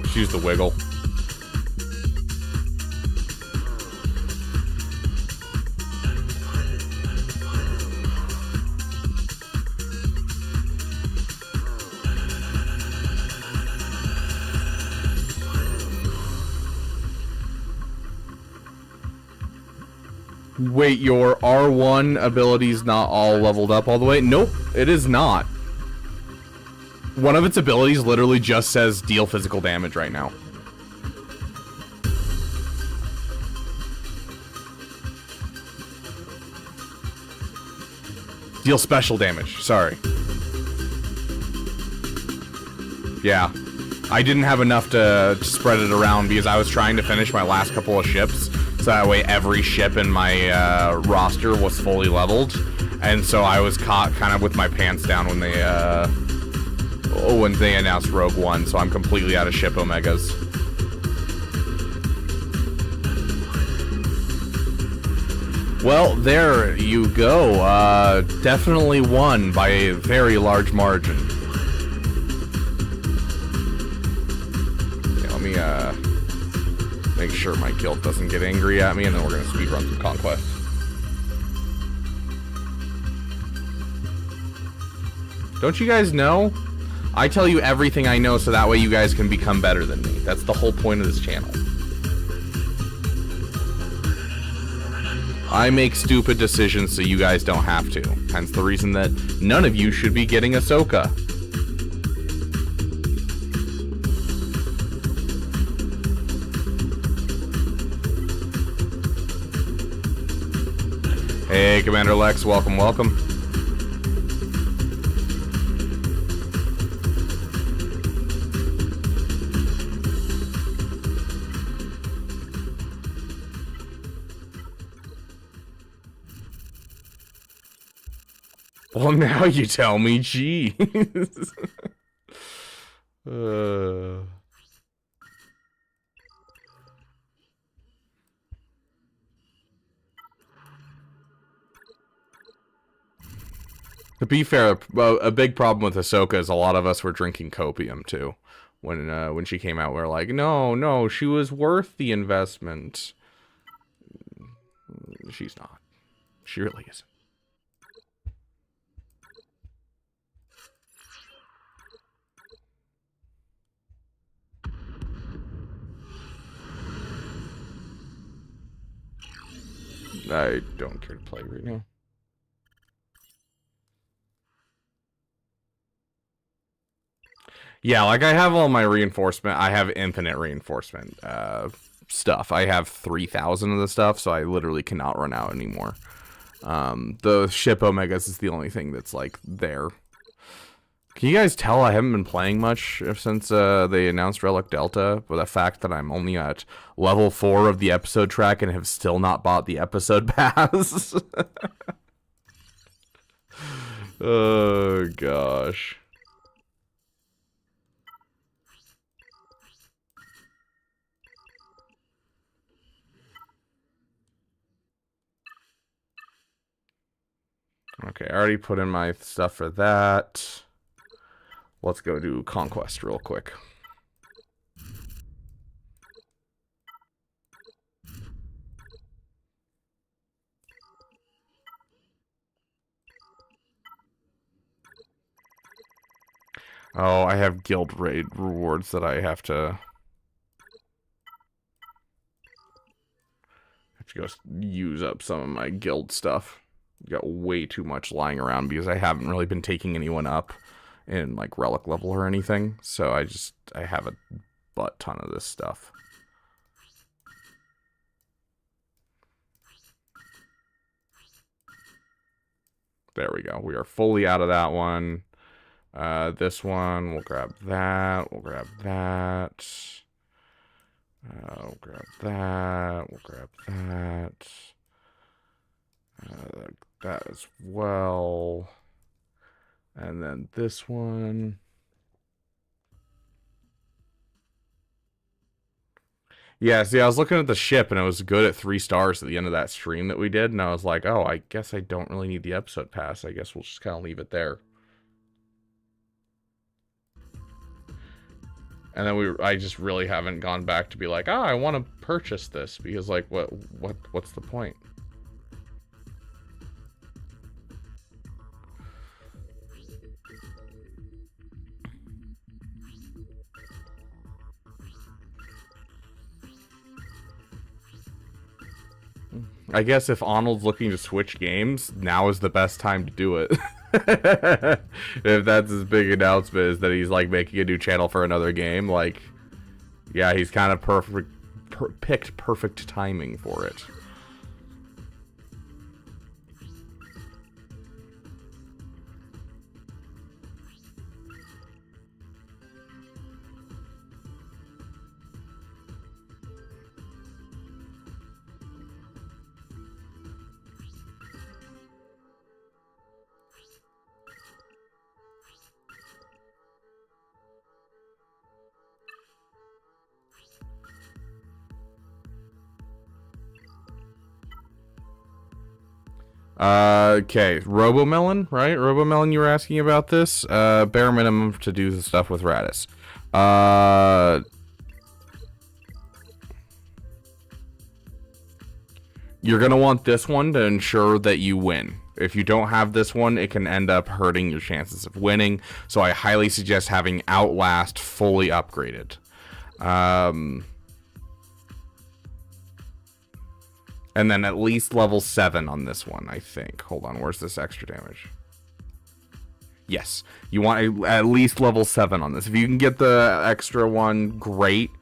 Just use the wiggle. Wait, your R1 ability's not all leveled up all the way? Nope, it is not. One of its abilities literally just says deal physical damage right now. Deal special damage, sorry. Yeah. I didn't have enough to spread it around because I was trying to finish my last couple of ships, so that way every ship in my roster was fully leveled, and so I was caught kind of with my pants down when they announced Rogue One, so I'm completely out of ship Omegas. Well, there you go. Definitely won by a very large margin. Make sure my guild doesn't get angry at me, and then we're gonna speedrun some Conquest. Don't you guys know? I tell you everything I know so that way you guys can become better than me. That's the whole point of this channel. I make stupid decisions so you guys don't have to. Hence the reason that none of you should be getting Ahsoka. Hey, Commander Lex, welcome, welcome. Well, now you tell me, jeez. To be fair, a big problem with Ahsoka is a lot of us were drinking copium too. When she came out, we were like, no, she was worth the investment. She's not. She really isn't. I don't care to play right now. Yeah, like I have all my reinforcement. I have infinite reinforcement stuff. I have 3,000 of the stuff, so I literally cannot run out anymore. The ship Omegas is the only thing that's like there. Can you guys tell I haven't been playing much since they announced Relic Delta? But the fact that I'm only at level 4 of the episode track and have still not bought the episode pass. Oh gosh. Okay, I already put in my stuff for that. Let's go do Conquest real quick. Oh, I have guild raid rewards that I have to go use up some of my guild stuff. Got way too much lying around because I haven't really been taking anyone up in like relic level or anything. So I have a butt ton of this stuff. There we go. We are fully out of that one. This one, we'll grab that. We'll grab that. We'll grab that. We'll grab that. That as well. And then this one. Yeah, see, I was looking at the ship, and it was good at 3 stars at the end of that stream that we did, and I was like, oh, I guess I don't really need the episode pass. I guess we'll just kind of leave it there. And then I just really haven't gone back to be like, oh, I want to purchase this, because, like, what's the point? I guess if Arnold's looking to switch games, now is the best time to do it. If that's his big announcement, is that he's like making a new channel for another game, like, yeah, he's kind of picked perfect timing for it. Okay, Robomelon, right? Robomelon, you were asking about this? Bare minimum to do the stuff with Radis. You're gonna want this one to ensure that you win. If you don't have this one, it can end up hurting your chances of winning, so I highly suggest having Outlast fully upgraded. And then at least level 7 on this one, I think. Hold on, where's this extra damage? Yes, you want at least level 7 on this. If you can get the extra one, great.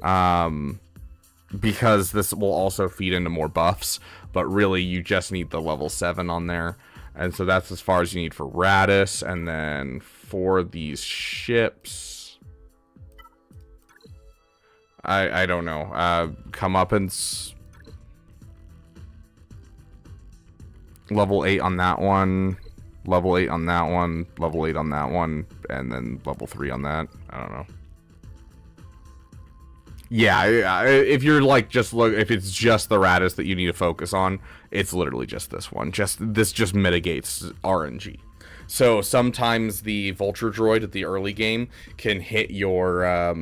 Because this will also feed into more buffs. But really, you just need the level 7 on there. And so that's as far as you need for Radis. And then for these ships... I don't know. Comeuppance... Level 8 on that one, level 8 on that one, level 8 on that one, and then level 3 on that. I don't know. Yeah, if you're like if it's just the Radis that you need to focus on, it's literally just this one. This just mitigates RNG. So sometimes the Vulture Droid at the early game can hit your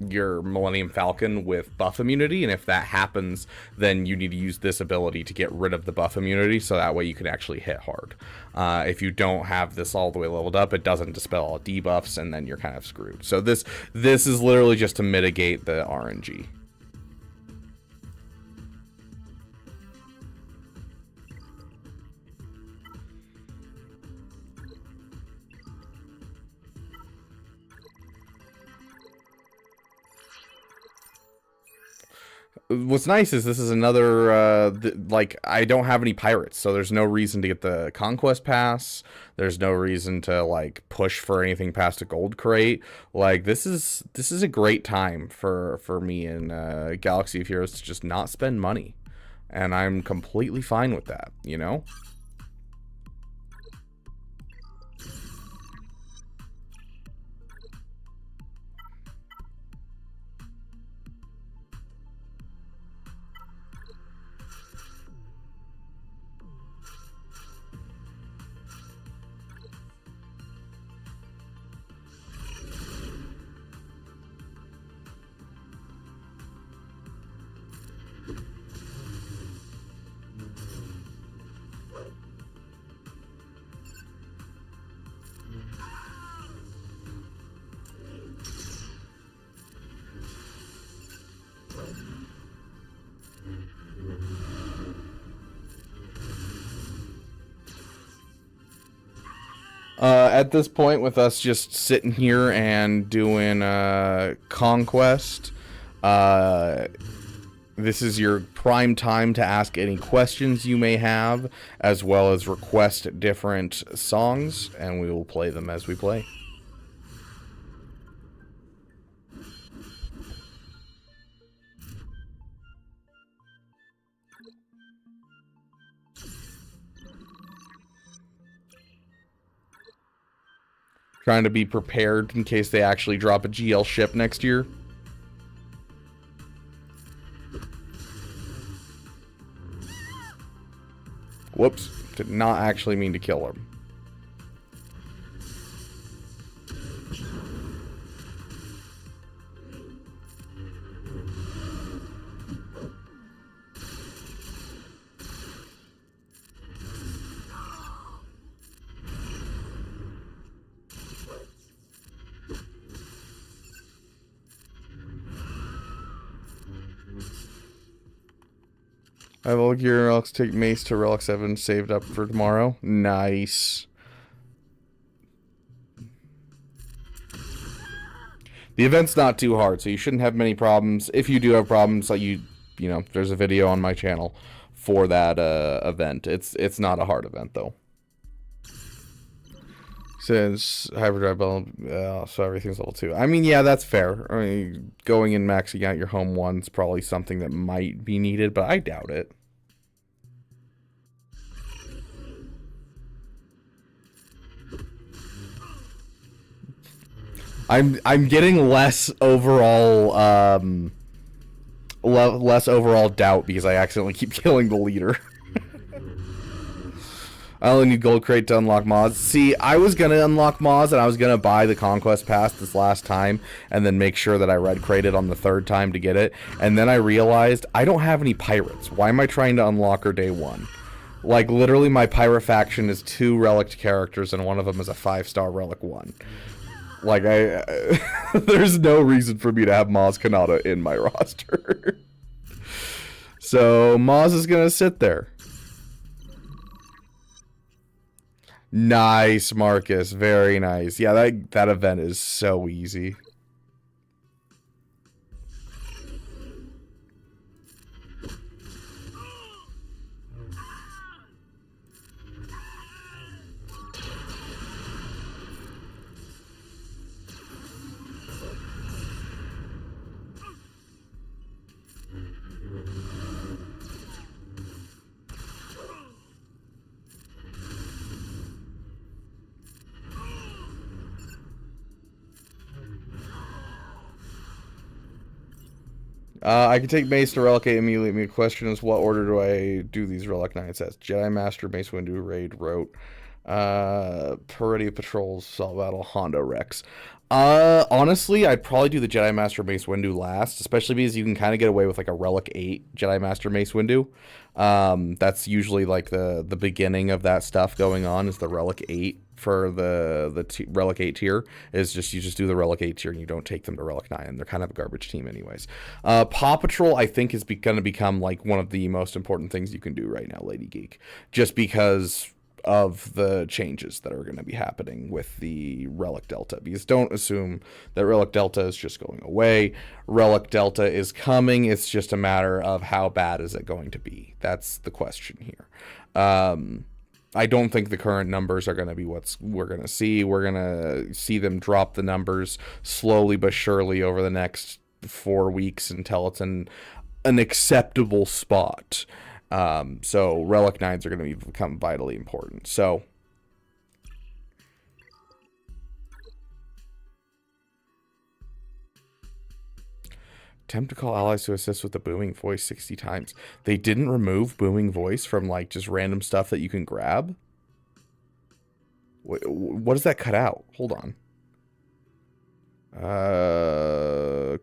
Millennium Falcon with buff immunity, and if that happens, then you need to use this ability to get rid of the buff immunity, so that way you can actually hit hard. If you don't have this all the way leveled up, it doesn't dispel all debuffs, and then you're kind of screwed. So this is literally just to mitigate the RNG. What's nice is this is another, like, I don't have any pirates, so there's no reason to get the Conquest Pass. There's no reason to, like, push for anything past a gold crate. Like, this is a great time for me in Galaxy of Heroes to just not spend money. And I'm completely fine with that, you know? At this point, with us just sitting here and doing Conquest, this is your prime time to ask any questions you may have, as well as request different songs, and we will play them as we play. Trying to be prepared in case they actually drop a GL ship next year. Whoops. Did not actually mean to kill him. I have all gear relics, take mace to relic 7 saved up for tomorrow. Nice. The event's not too hard, so you shouldn't have many problems. If you do have problems, like you know, there's a video on my channel for that event. It's not a hard event though. Since hyperdrive level, so everything's level 2. I mean, yeah, that's fair. I mean, going and maxing out your home one's probably something that might be needed, but I doubt it. I'm getting less overall less overall doubt because I accidentally keep killing the leader. I only need gold crate to unlock mods. See, I was going to unlock mods, and I was going to buy the Conquest Pass this last time, and then make sure that I red crated on the third time to get it. And then I realized, I don't have any pirates. Why am I trying to unlock her day 1? Like, literally, my pirate faction is 2 relic characters, and one of them is a 5-star relic 1. Like, there's no reason for me to have Maz Kanata in my roster. So, Maz is going to sit there. Nice, Marcus. Very nice. Yeah, that event is so easy. I can take Mace to Relicate immediately. My question is, what order do I do these Relic Knights as? Jedi Master, Mace Windu, Raid, Rote, Peridea Patrols, Assault Battle, Honda Rex. Honestly, I'd probably do the Jedi Master Mace Windu last, especially because you can kind of get away with like a Relic 8 Jedi Master Mace Windu. That's usually like the beginning of that stuff going on is the Relic 8 for the Relic 8 tier is just you just do the Relic 8 tier and you don't take them to Relic 9, and they're kind of a garbage team anyways. Paw Patrol I think is going to become like one of the most important things you can do right now, Lady Geek, just because of the changes that are going to be happening with the Relic Delta, because don't assume that Relic Delta is just going away. Relic Delta is coming. It's just a matter of how bad is it going to be. That's the question here. I don't think the current numbers are going to be what we're going to see. We're going to see them drop the numbers slowly but surely over the next 4 weeks until it's in an acceptable spot. So Relic 9s are going to become vitally important. So attempt to call allies to assist with the booming voice 60 times. They didn't remove booming voice from like just random stuff that you can grab. What does that cut out? Hold on.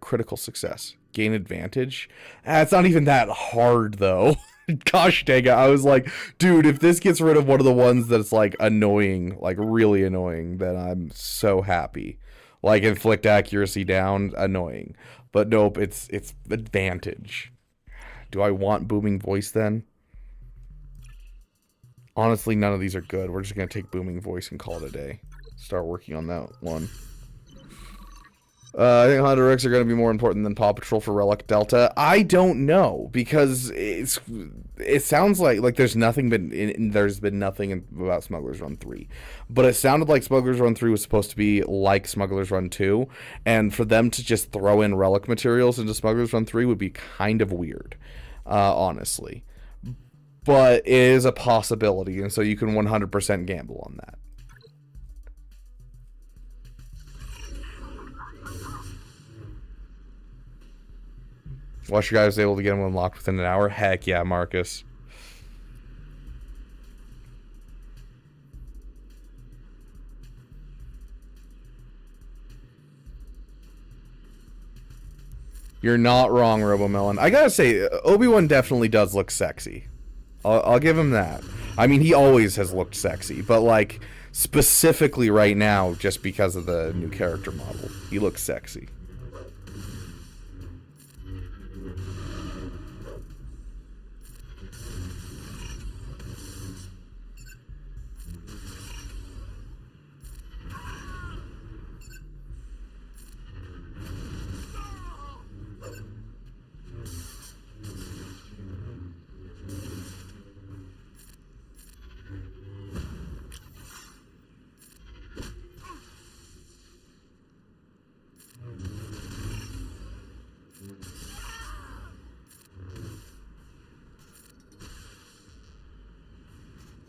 Critical success. Gain advantage. It's not even that hard though. Gosh dang it. I was like, dude, if this gets rid of one of the ones that's like annoying, like really annoying, then I'm so happy. Like inflict accuracy down, annoying. But nope, it's advantage. Do I want booming voice then? Honestly, none of these are good. We're just going to take Booming Voice and call it a day. Start working on that one. I think Honda Ricks are going to be more important than Paw Patrol for Relic Delta. I don't know, because it sounds like there's been nothing about Smuggler's Run 3. But it sounded like Smuggler's Run 3 was supposed to be like Smuggler's Run 2, and for them to just throw in Relic materials into Smuggler's Run 3 would be kind of weird, honestly. But it is a possibility, and so you can 100% gamble on that. Watch your guys able to get them unlocked within an hour? Heck yeah, Marcus. You're not wrong, RoboMelon. I gotta say, Obi-Wan definitely does look sexy. I'll give him that. I mean, he always has looked sexy, but like, specifically right now, just because of the new character model, he looks sexy.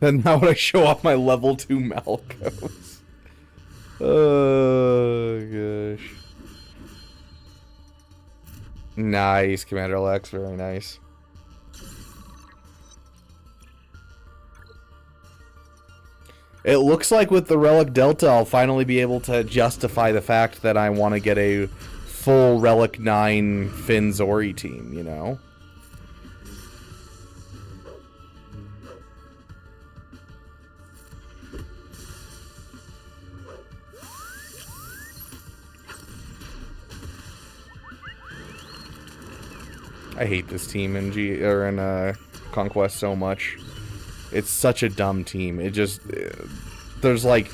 And now when I show off my level 2 Malcos. Oh, gosh. Nice, Commander Lex. Very nice. It looks like with the Relic Delta, I'll finally be able to justify the fact that I want to get a full Relic 9 Finn Zori team, you know? I hate this team in Conquest so much. It's such a dumb team. It just there's like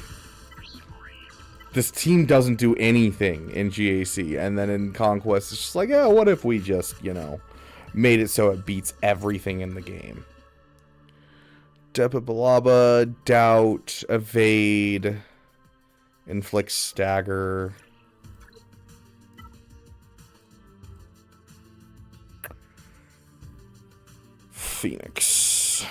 this team doesn't do anything in GAC, and then in Conquest it's just like, yeah, what if we just, you know, made it so it beats everything in the game. Depa Balaba, Doubt, Evade, Inflict Stagger. Phoenix.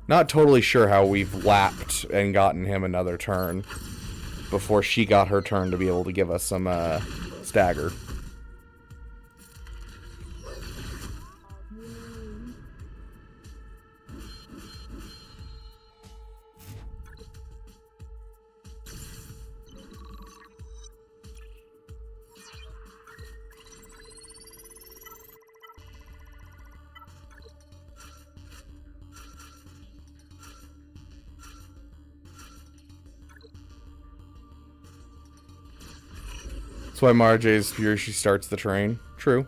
Not totally sure how we've lapped and gotten him another turn before she got her turn to be able to give us some stagger. That's why Marjay's here, she starts the train. True.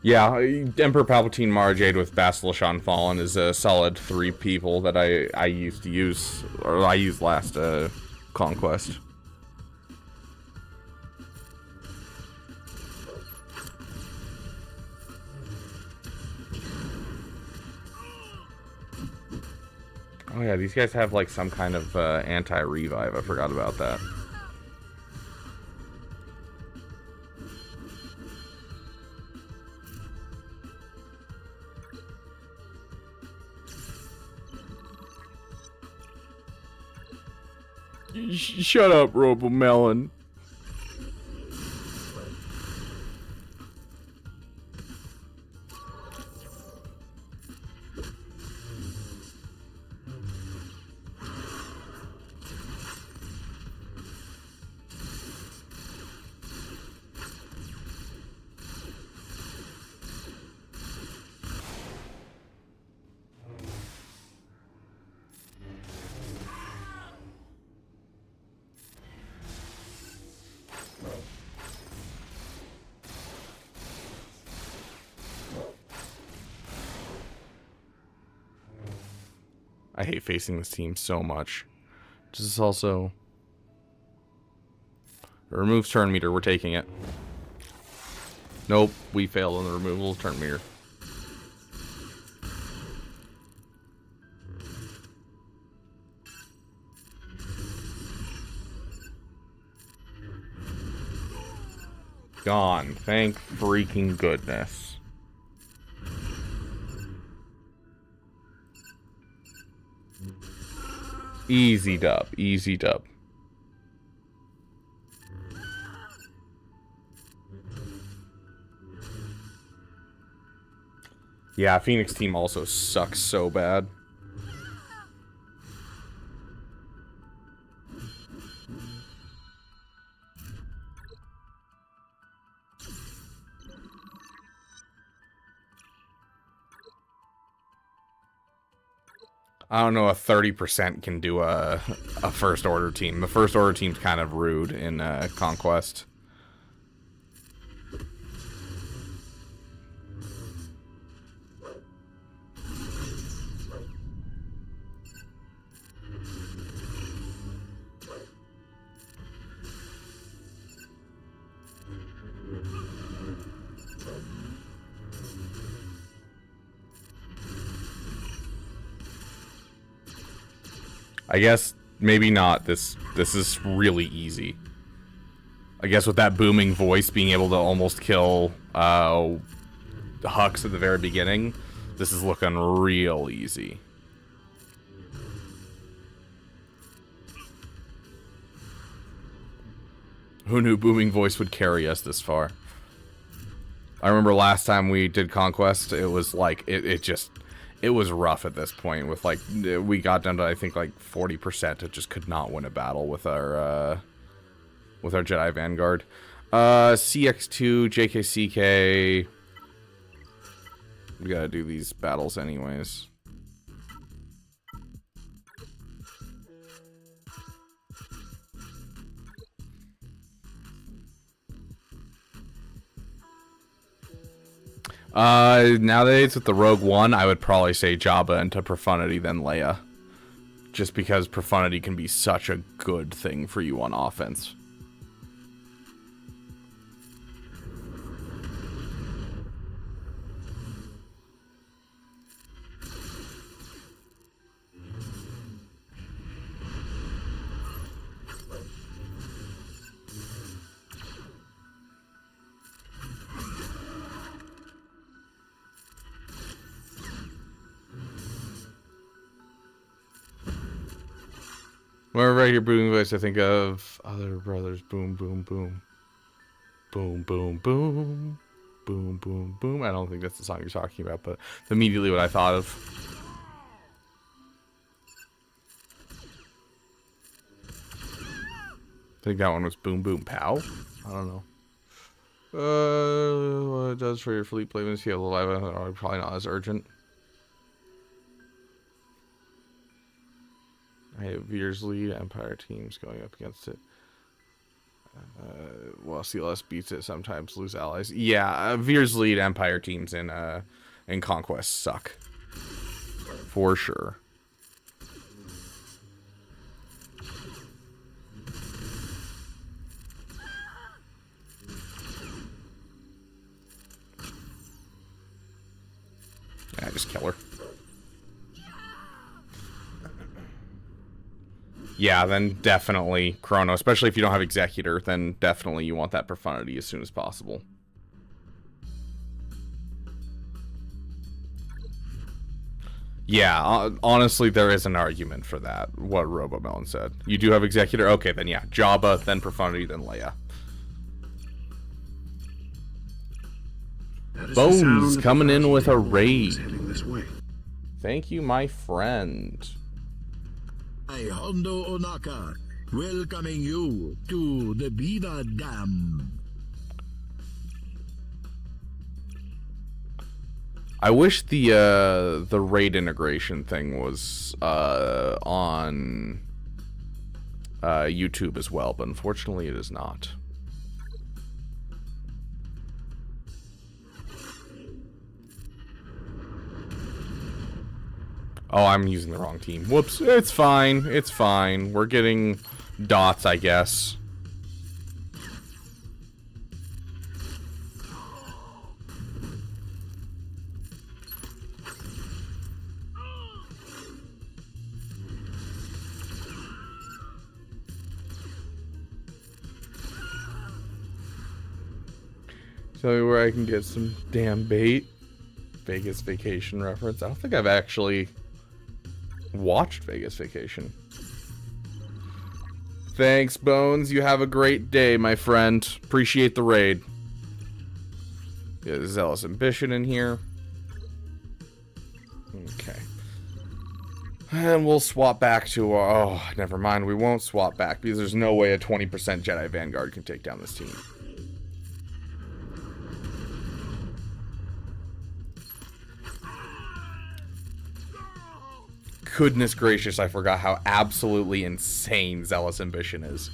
Yeah, Emperor Palpatine, Mara Jade with Basilishan Fallen is a solid 3 people that I used to use, or I used last Conquest. Oh yeah, these guys have like some kind of anti-revive. I forgot about that. Shut up, Robomelon. I hate facing this team so much. Does this also... It removes turn meter, we're taking it. Nope, we failed on the removal of turn meter. Gone. Thank freaking goodness. Easy dub. Easy dub. Yeah, Phoenix team also sucks so bad. I don't know, a 30% can do a first order team. The first order team's kind of rude in Conquest. I guess maybe not. This is really easy. I guess with that booming voice being able to almost kill Hux at the very beginning, this is looking real easy. Who knew booming voice would carry us this far? I remember last time we did Conquest, it was like it was rough at this point. With like we got down to I think like 40%. It just could not win a battle with our Jedi Vanguard. CX2 JKCK. We gotta do these battles anyways. Nowadays with the Rogue One, I would probably say Jabba into Profundity then Leia. Just because Profundity can be such a good thing for you on offense. Whenever I hear booming voice, I think of Other Brothers. Boom, boom, boom. Boom, boom, boom. Boom, boom, boom. I don't think that's the song you're talking about, but immediately what I thought of. I think that one was Boom, Boom, Pow. I don't know. What it does for your fleet placements, you have a live, probably not as urgent. I have Veer's lead, Empire teams going up against it. Well, CLS beats it sometimes, lose allies. Yeah, Veer's lead Empire teams in Conquest suck. For sure. Yeah, just kill her. Yeah, then definitely Chrono, especially if you don't have Executor, then definitely you want that profundity as soon as possible. Yeah, honestly, there is an argument for that, what RoboMelon said. You do have Executor? Okay, then yeah, Jabba, then profundity, then Leia. Bones coming in with a raid. Thank you, my friend. I, Hondo Onaka, welcoming you to the Beaver Dam. I wish the raid integration thing was on YouTube as well, but unfortunately it is not. Oh, I'm using the wrong team. Whoops. It's fine. It's fine. We're getting dots, I guess. Tell me where I can get some damn bait. Vegas Vacation reference. I don't think I've actually watched Vegas Vacation. Thanks, Bones. You have a great day, my friend. Appreciate the raid. Yeah, Zealous Ambition in here. Okay. And we'll swap back to... oh, never mind. We won't swap back because there's no way a 20% Jedi Vanguard can take down this team. Goodness gracious, I forgot how absolutely insane Zealous Ambition is.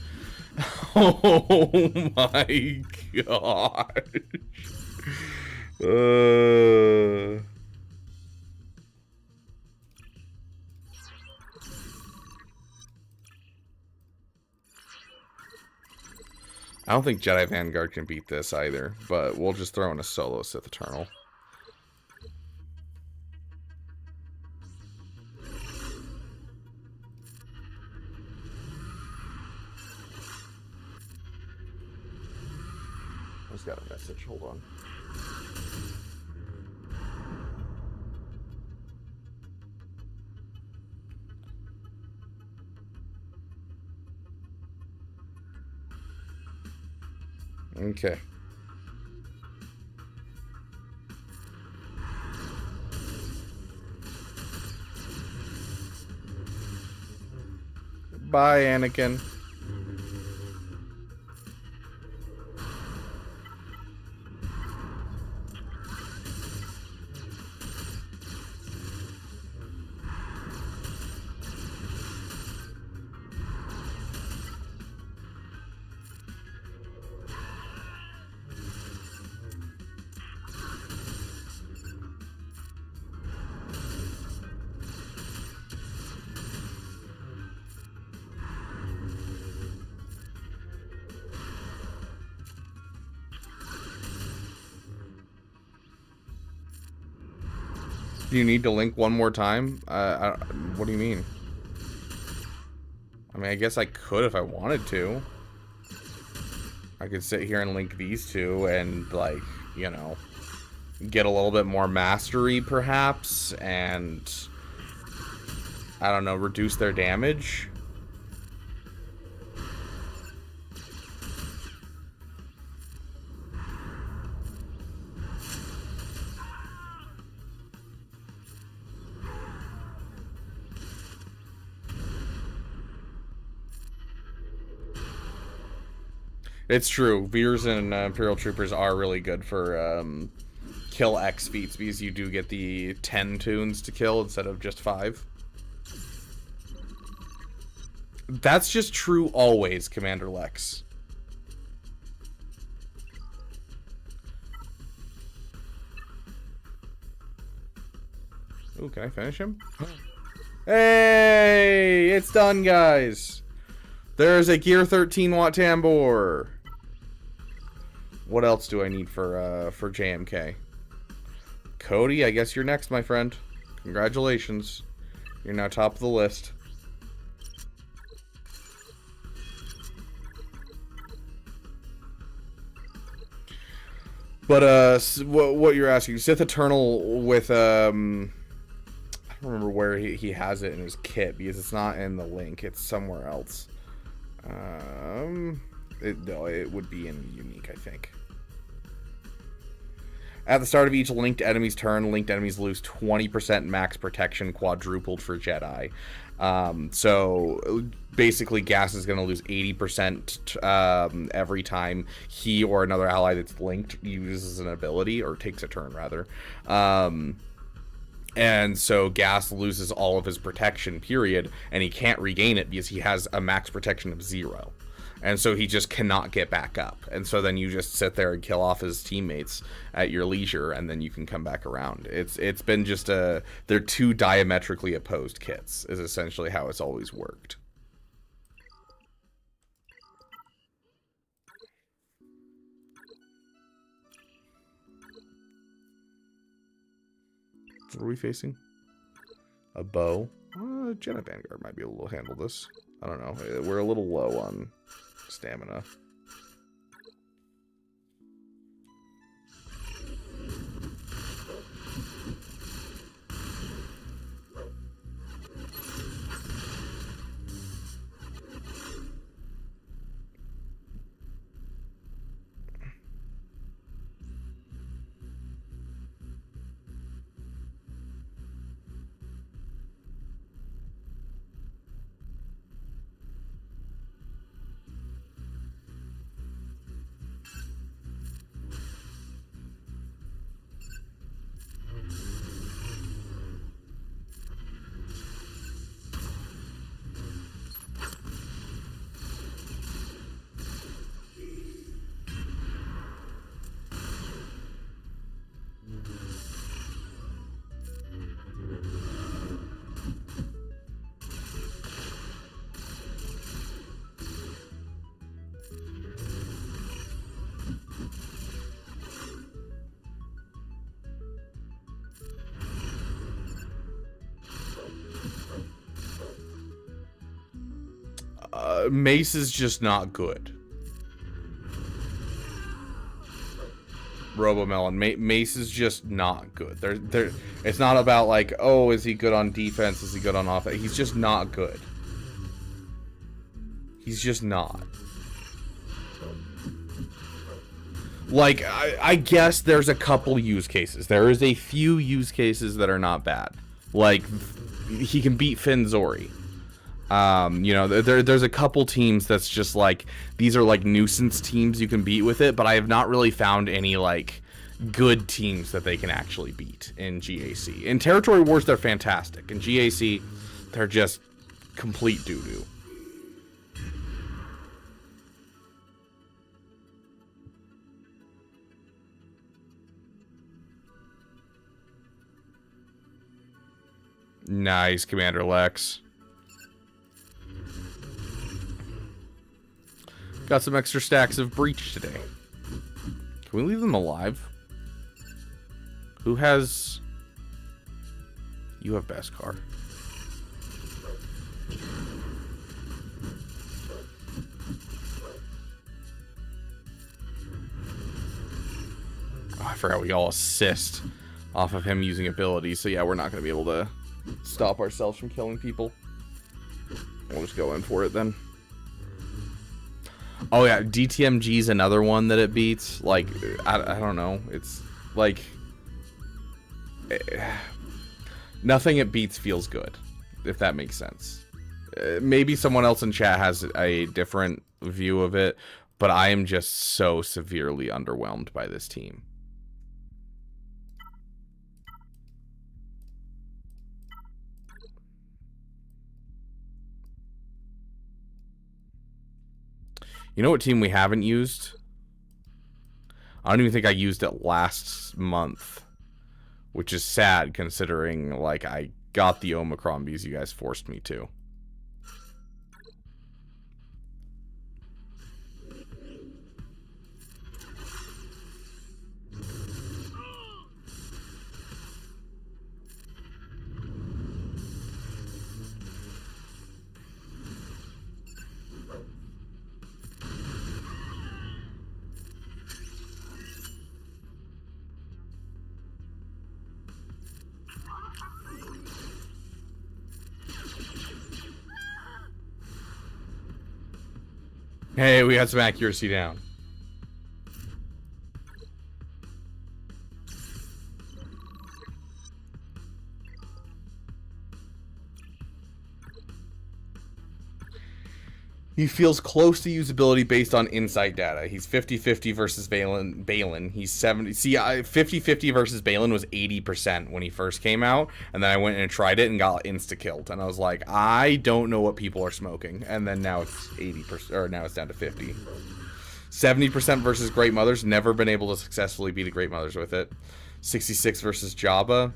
Oh my gosh. I don't think Jedi Vanguard can beat this either, but we'll just throw in a solo Sith Eternal. I just got a message, hold on. Okay. Bye, Anakin. Do you need to link one more time? What do you mean? I mean, I guess I could if I wanted to. I could sit here and link these two and, like, you know, get a little bit more mastery, perhaps, and, I don't know, reduce their damage. It's true. Veers and Imperial Troopers are really good for kill X feats because you do get the 10 tunes to kill instead of just 5. That's just true always, Commander Lex. Ooh, can I finish him? Hey, it's done, guys. There's a Gear 13 Watt Tambor. What else do I need for JMK? Cody, I guess you're next, my friend. Congratulations. You're now top of the list. But what you're asking, Sith Eternal with I don't remember where he has it in his kit because it's not in the link. It's somewhere else. No, it would be in unique, I think. At the start of each linked enemy's turn, linked enemies lose 20% max protection, quadrupled for Jedi. So basically, Gas is going to lose 80% every time he or another ally that's linked uses an ability, or takes a turn, rather. And so Gas loses all of his protection, period, and he can't regain it because he has a max protection of 0. And so he just cannot get back up. And so then you just sit there and kill off his teammates at your leisure, and then you can come back around. It's been just they're two diametrically opposed kits, is essentially how it's always worked. What are we facing? A bow? Jedi Vanguard might be able to handle this. I don't know. We're a little low on stamina. Mace is just not good. Robomelon, Mace is just not good. It's not about like, oh, is he good on defense? Is he good on offense? He's just not good. He's just not. Like, I guess there's a couple use cases. There is a few use cases that are not bad. Like, he can beat Finn Zori. You know, there's a couple teams that's just like, these are like nuisance teams you can beat with it, but I have not really found any like good teams that they can actually beat in GAC. In Territory Wars, they're fantastic. In GAC, they're just complete doo-doo. Nice, Commander Lex. Got some extra stacks of Breach today. Can we leave them alive? Who has... You have Beskar. Oh, I forgot we all assist off of him using abilities. So yeah, we're not going to be able to stop ourselves from killing people. We'll just go in for it then. Oh yeah, DTMG is another one that it beats. Like, I don't know. It's like... nothing it beats feels good, if that makes sense. Maybe someone else in chat has a different view of it, but I am just so severely underwhelmed by this team. You know what team we haven't used? I don't even think I used it last month. which is sad considering, like, I got the Omicron because you guys forced me to. Hey, we got some accuracy down. He feels close to usability based on insight data. He's 50-50 versus Balin. He's 70. See, 50-50 versus Balin was 80% when he first came out, and then I went and tried it and got insta-killed. And I was like, I don't know what people are smoking. And then now it's 80%, or now it's down to 50. 70% versus Great Mothers. Never been able to successfully beat a Great Mothers with it. 66 versus Jabba.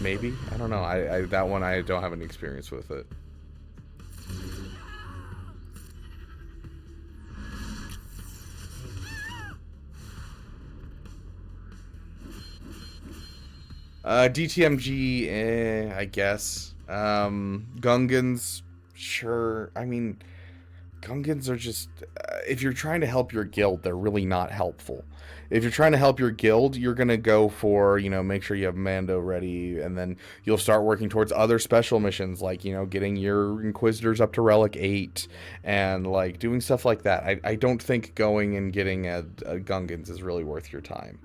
Maybe? I don't know. That one I don't have any experience with it. DTMG, I guess. Gungans, sure. I mean, Gungans are just... if you're trying to help your guild, they're really not helpful. If you're trying to help your guild, you're going to go for, you know, make sure you have Mando ready, and then you'll start working towards other special missions, like, you know, getting your Inquisitors up to Relic 8, and, like, doing stuff like that. I don't think going and getting a Gungans is really worth your time.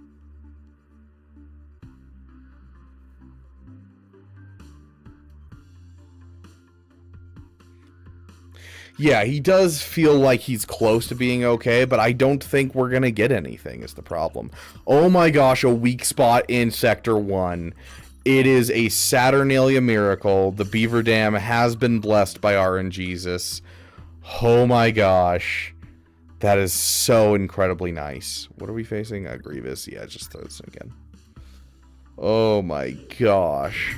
Yeah, he does feel like he's close to being okay, but I don't think we're going to get anything is the problem. Oh my gosh, a weak spot in Sector 1. It is a Saturnalia miracle. The Beaver Dam has been blessed by RNGesus. Oh my gosh. That is so incredibly nice. What are we facing? A Grievous. Yeah, just throw this in again. Oh my gosh.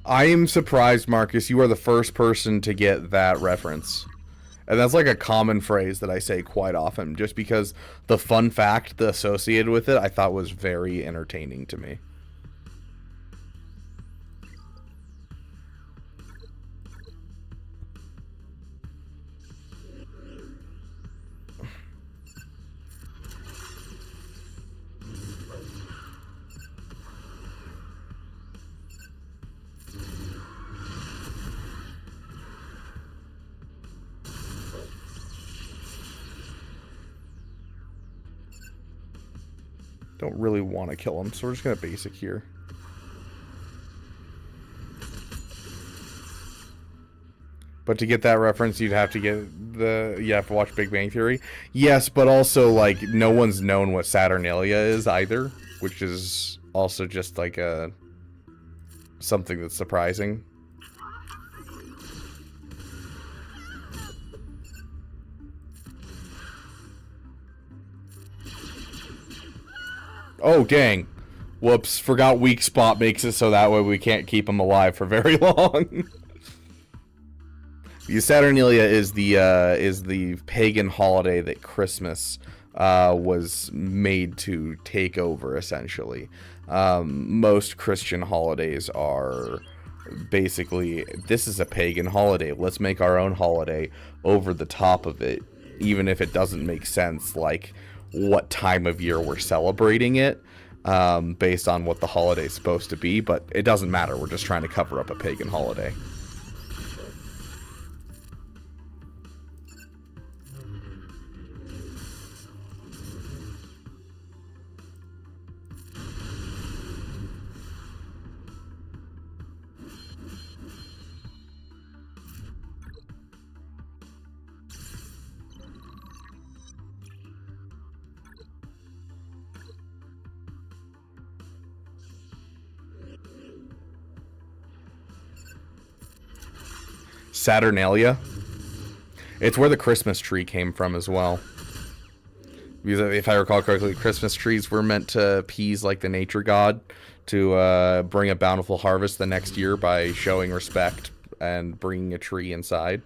I am surprised, Marcus, you are the first person to get that reference. And that's like a common phrase that I say quite often, just because the fun fact associated with it I thought was very entertaining to me. Don't really want to kill him, so we're just going to basic here. But to get that reference, you'd have to get the... You have to watch Big Bang Theory. Yes, but also, like, no one's known what Saturnalia is either, which is also just, like, a... something that's surprising. Oh, dang. Whoops. Forgot weak spot makes it so that way we can't keep him alive for very long. The Saturnalia is the pagan holiday that Christmas was made to take over, essentially. Most Christian holidays are basically, this is a pagan holiday. Let's make our own holiday over the top of it, even if it doesn't make sense, like what time of year we're celebrating it, based on what the holiday is supposed to be, but it doesn't matter. We're just trying to cover up a pagan holiday. Saturnalia. It's where the Christmas tree came from as well. Because if I recall correctly, Christmas trees were meant to appease like the nature god to bring a bountiful harvest the next year by showing respect and bringing a tree inside.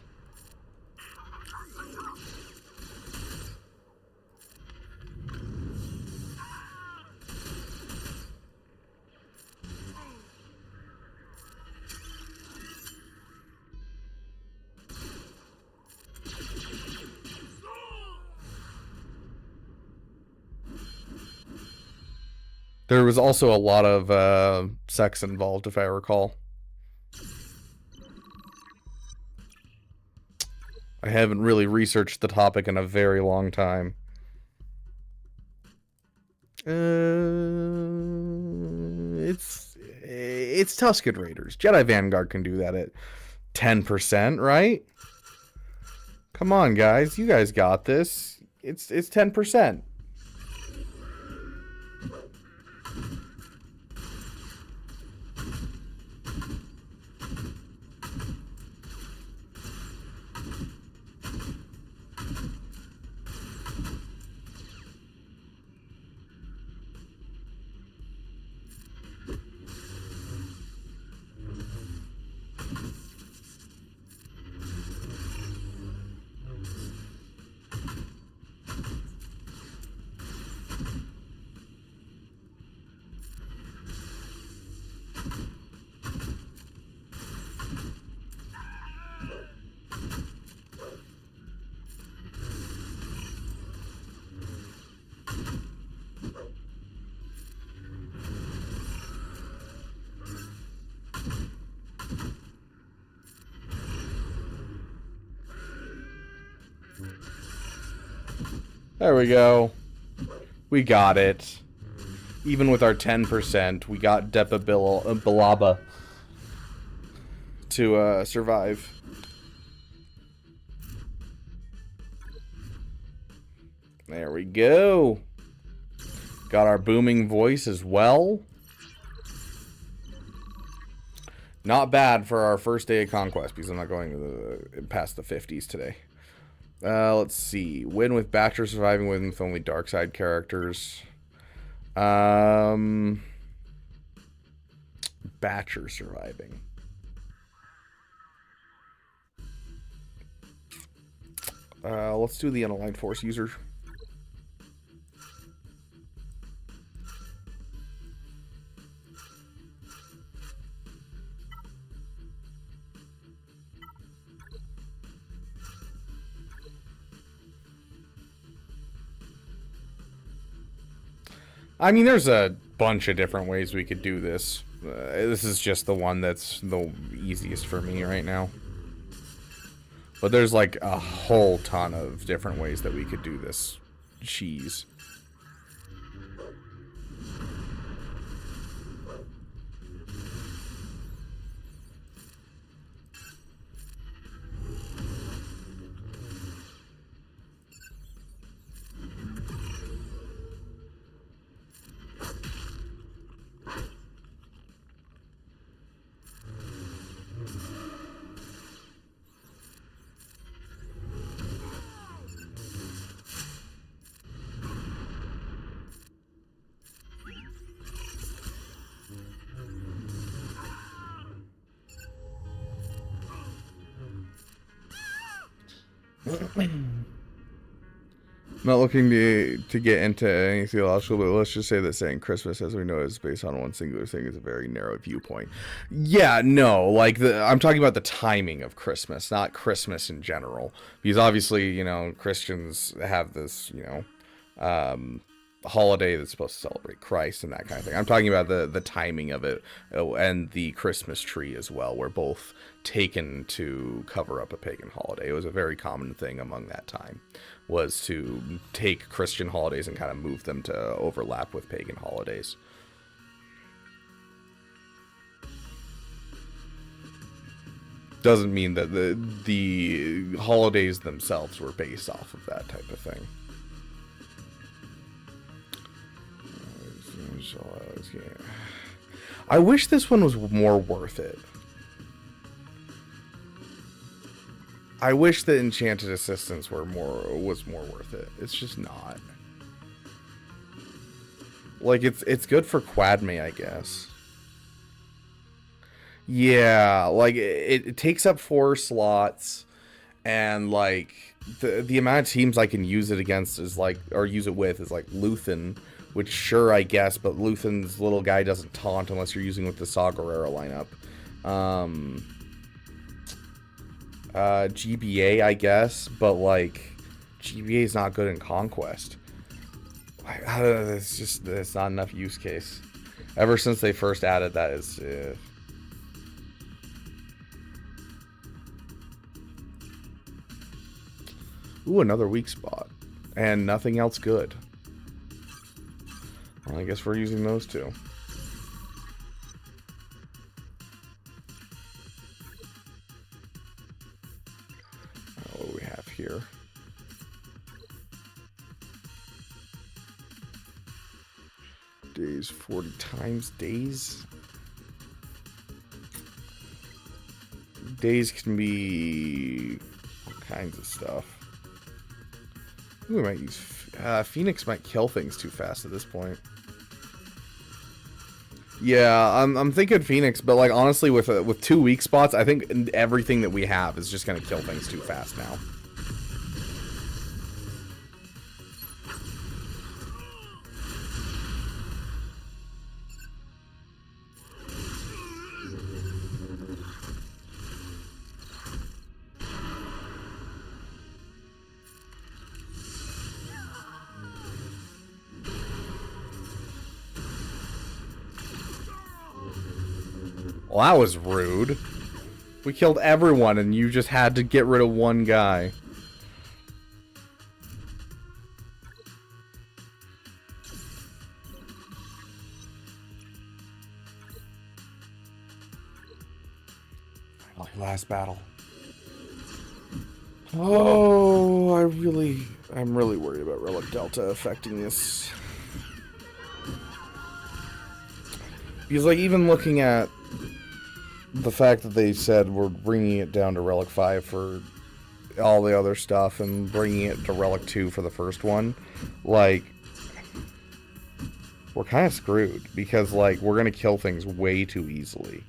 There was also a lot of sex involved, if I recall. I haven't really researched the topic in a very long time. It's Tusken Raiders. Jedi Vanguard can do that at 10%, right? Come on, guys. You guys got this. It's 10%. There we go. We got it. Even with our 10%, we got Balaba to survive. There we go. Got our booming voice as well. Not bad for our first day of Conquest, because I'm not going past the 50s today. Let's see. Win with Batcher surviving with only dark side characters. Batcher surviving. Let's do the unaligned force user. I mean, there's a bunch of different ways we could do this. This is just the one that's the easiest for me right now. But there's like a whole ton of different ways that we could do this cheese. Not looking to get into any theological, but let's just say that saying Christmas, as we know, is based on one singular thing is a very narrow viewpoint. Yeah, no, like I'm talking about the timing of Christmas, not Christmas in general, because obviously, you know, Christians have this, you know, holiday that's supposed to celebrate Christ and that kind of thing. I'm talking about the timing of it and the Christmas tree as well, were both taken to cover up a pagan holiday. It was a very common thing among that time, was to take Christian holidays and kind of move them to overlap with pagan holidays. Doesn't mean that the holidays themselves were based off of that type of thing. I wish this one was more worth it. I wish the enchanted assistance was more worth it. It's just not. Like, it's good for Quadme, I guess. Yeah, like, it takes up 4 slots, and, like, the amount of teams I can use it against is, like, or use it with is, like, Luthen, which, sure, I guess, but Luthen's little guy doesn't taunt unless you're using with the Saw Gerrera lineup. GBA, I guess, but, like, GBA is not good in Conquest. It's not enough use case. Ever since they first added that, is ooh, another weak spot. And nothing else good. Well, I guess we're using those two. What do we have here? Days 40 times days. Days can be all kinds of stuff. We might use Phoenix might kill things too fast at this point. Yeah, I'm thinking Phoenix, but like honestly, with 2 weak spots, I think everything that we have is just gonna kill things too fast now. Well, that was rude. We killed everyone and you just had to get rid of one guy. Last battle. Oh, I'm really worried about Relic Delta affecting this. Because like even looking at the fact that they said we're bringing it down to Relic 5 for all the other stuff and bringing it to Relic 2 for the first one, like, we're kind of screwed because, like, we're going to kill things way too easily.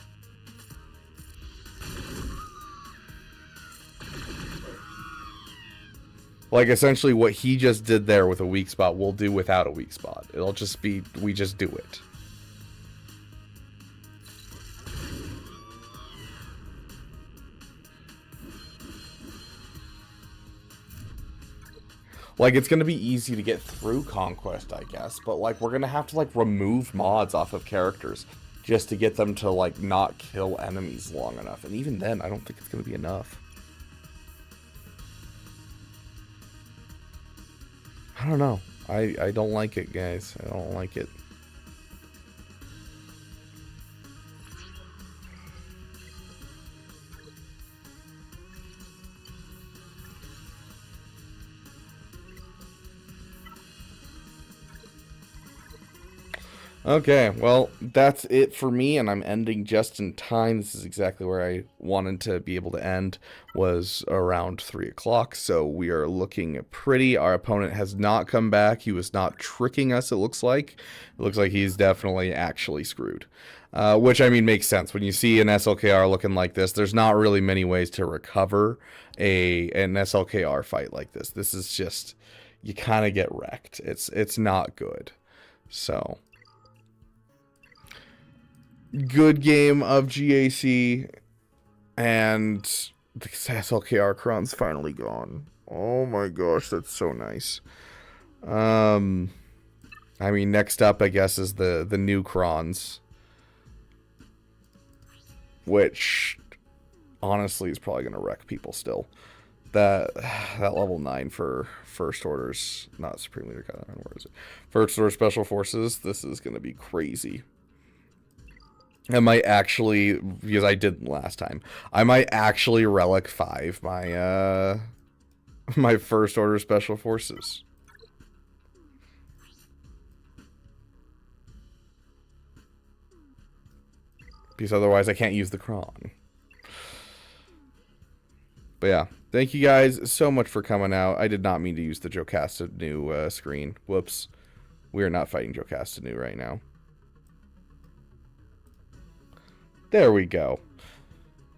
Like, essentially what he just did there with a weak spot, we'll do without a weak spot. It'll just be, we just do it. Like, it's going to be easy to get through Conquest, I guess, but, like, we're going to have to, like, remove mods off of characters just to get them to, like, not kill enemies long enough. And even then, I don't think it's going to be enough. I don't know. I don't like it, guys. I don't like it. Okay, well, that's it for me, and I'm ending just in time. This is exactly where I wanted to be able to end, was around 3 o'clock, so we are looking pretty. Our opponent has not come back. He was not tricking us, it looks like. It looks like he's definitely actually screwed. Which, I mean, makes sense. When you see an SLKR looking like this, there's not really many ways to recover an SLKR fight like this. This is just, you kind of get wrecked. It's not good. So... good game of GAC, and the SLKR Kron's finally gone. Oh my gosh, that's so nice. I mean, next up, I guess, is the new Krons, which honestly is probably gonna wreck people still. That level 9 for First Orders, not Supreme Leader, where is it? First Order Special Forces. This is gonna be crazy. I might actually, because I didn't last time, I might actually Relic 5 my my First Order Special Forces. Because otherwise I can't use the Kron. But yeah, thank you guys so much for coming out. I did not mean to use the Jocasta new screen. Whoops. We are not fighting Jocasta new right now. There we go.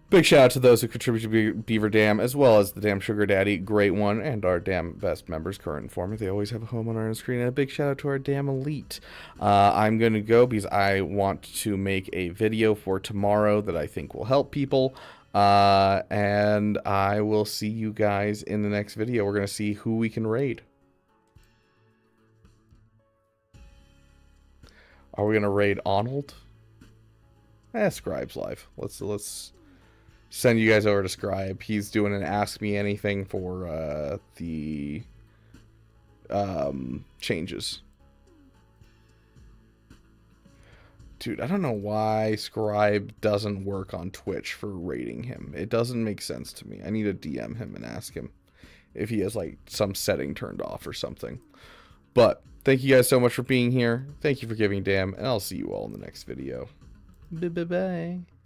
Big shout out to those who contribute to Beaver Dam, as well as the Damn Sugar Daddy, Great One, and our Damn Best members, current and former. They always have a home on our screen. And a big shout out to our Damn Elite. I'm going to go because I want to make a video for tomorrow that I think will help people. And I will see you guys in the next video. We're going to see who we can raid. Are we going to raid Arnold? Scribe's live. Let's send you guys over to Scribe. He's doing an Ask Me Anything for the changes. Dude, I don't know why Scribe doesn't work on Twitch for rating him. It doesn't make sense to me. I need to DM him and ask him if he has like some setting turned off or something. But thank you guys so much for being here. Thank you for giving a damn, and I'll see you all in the next video. Bye-bye.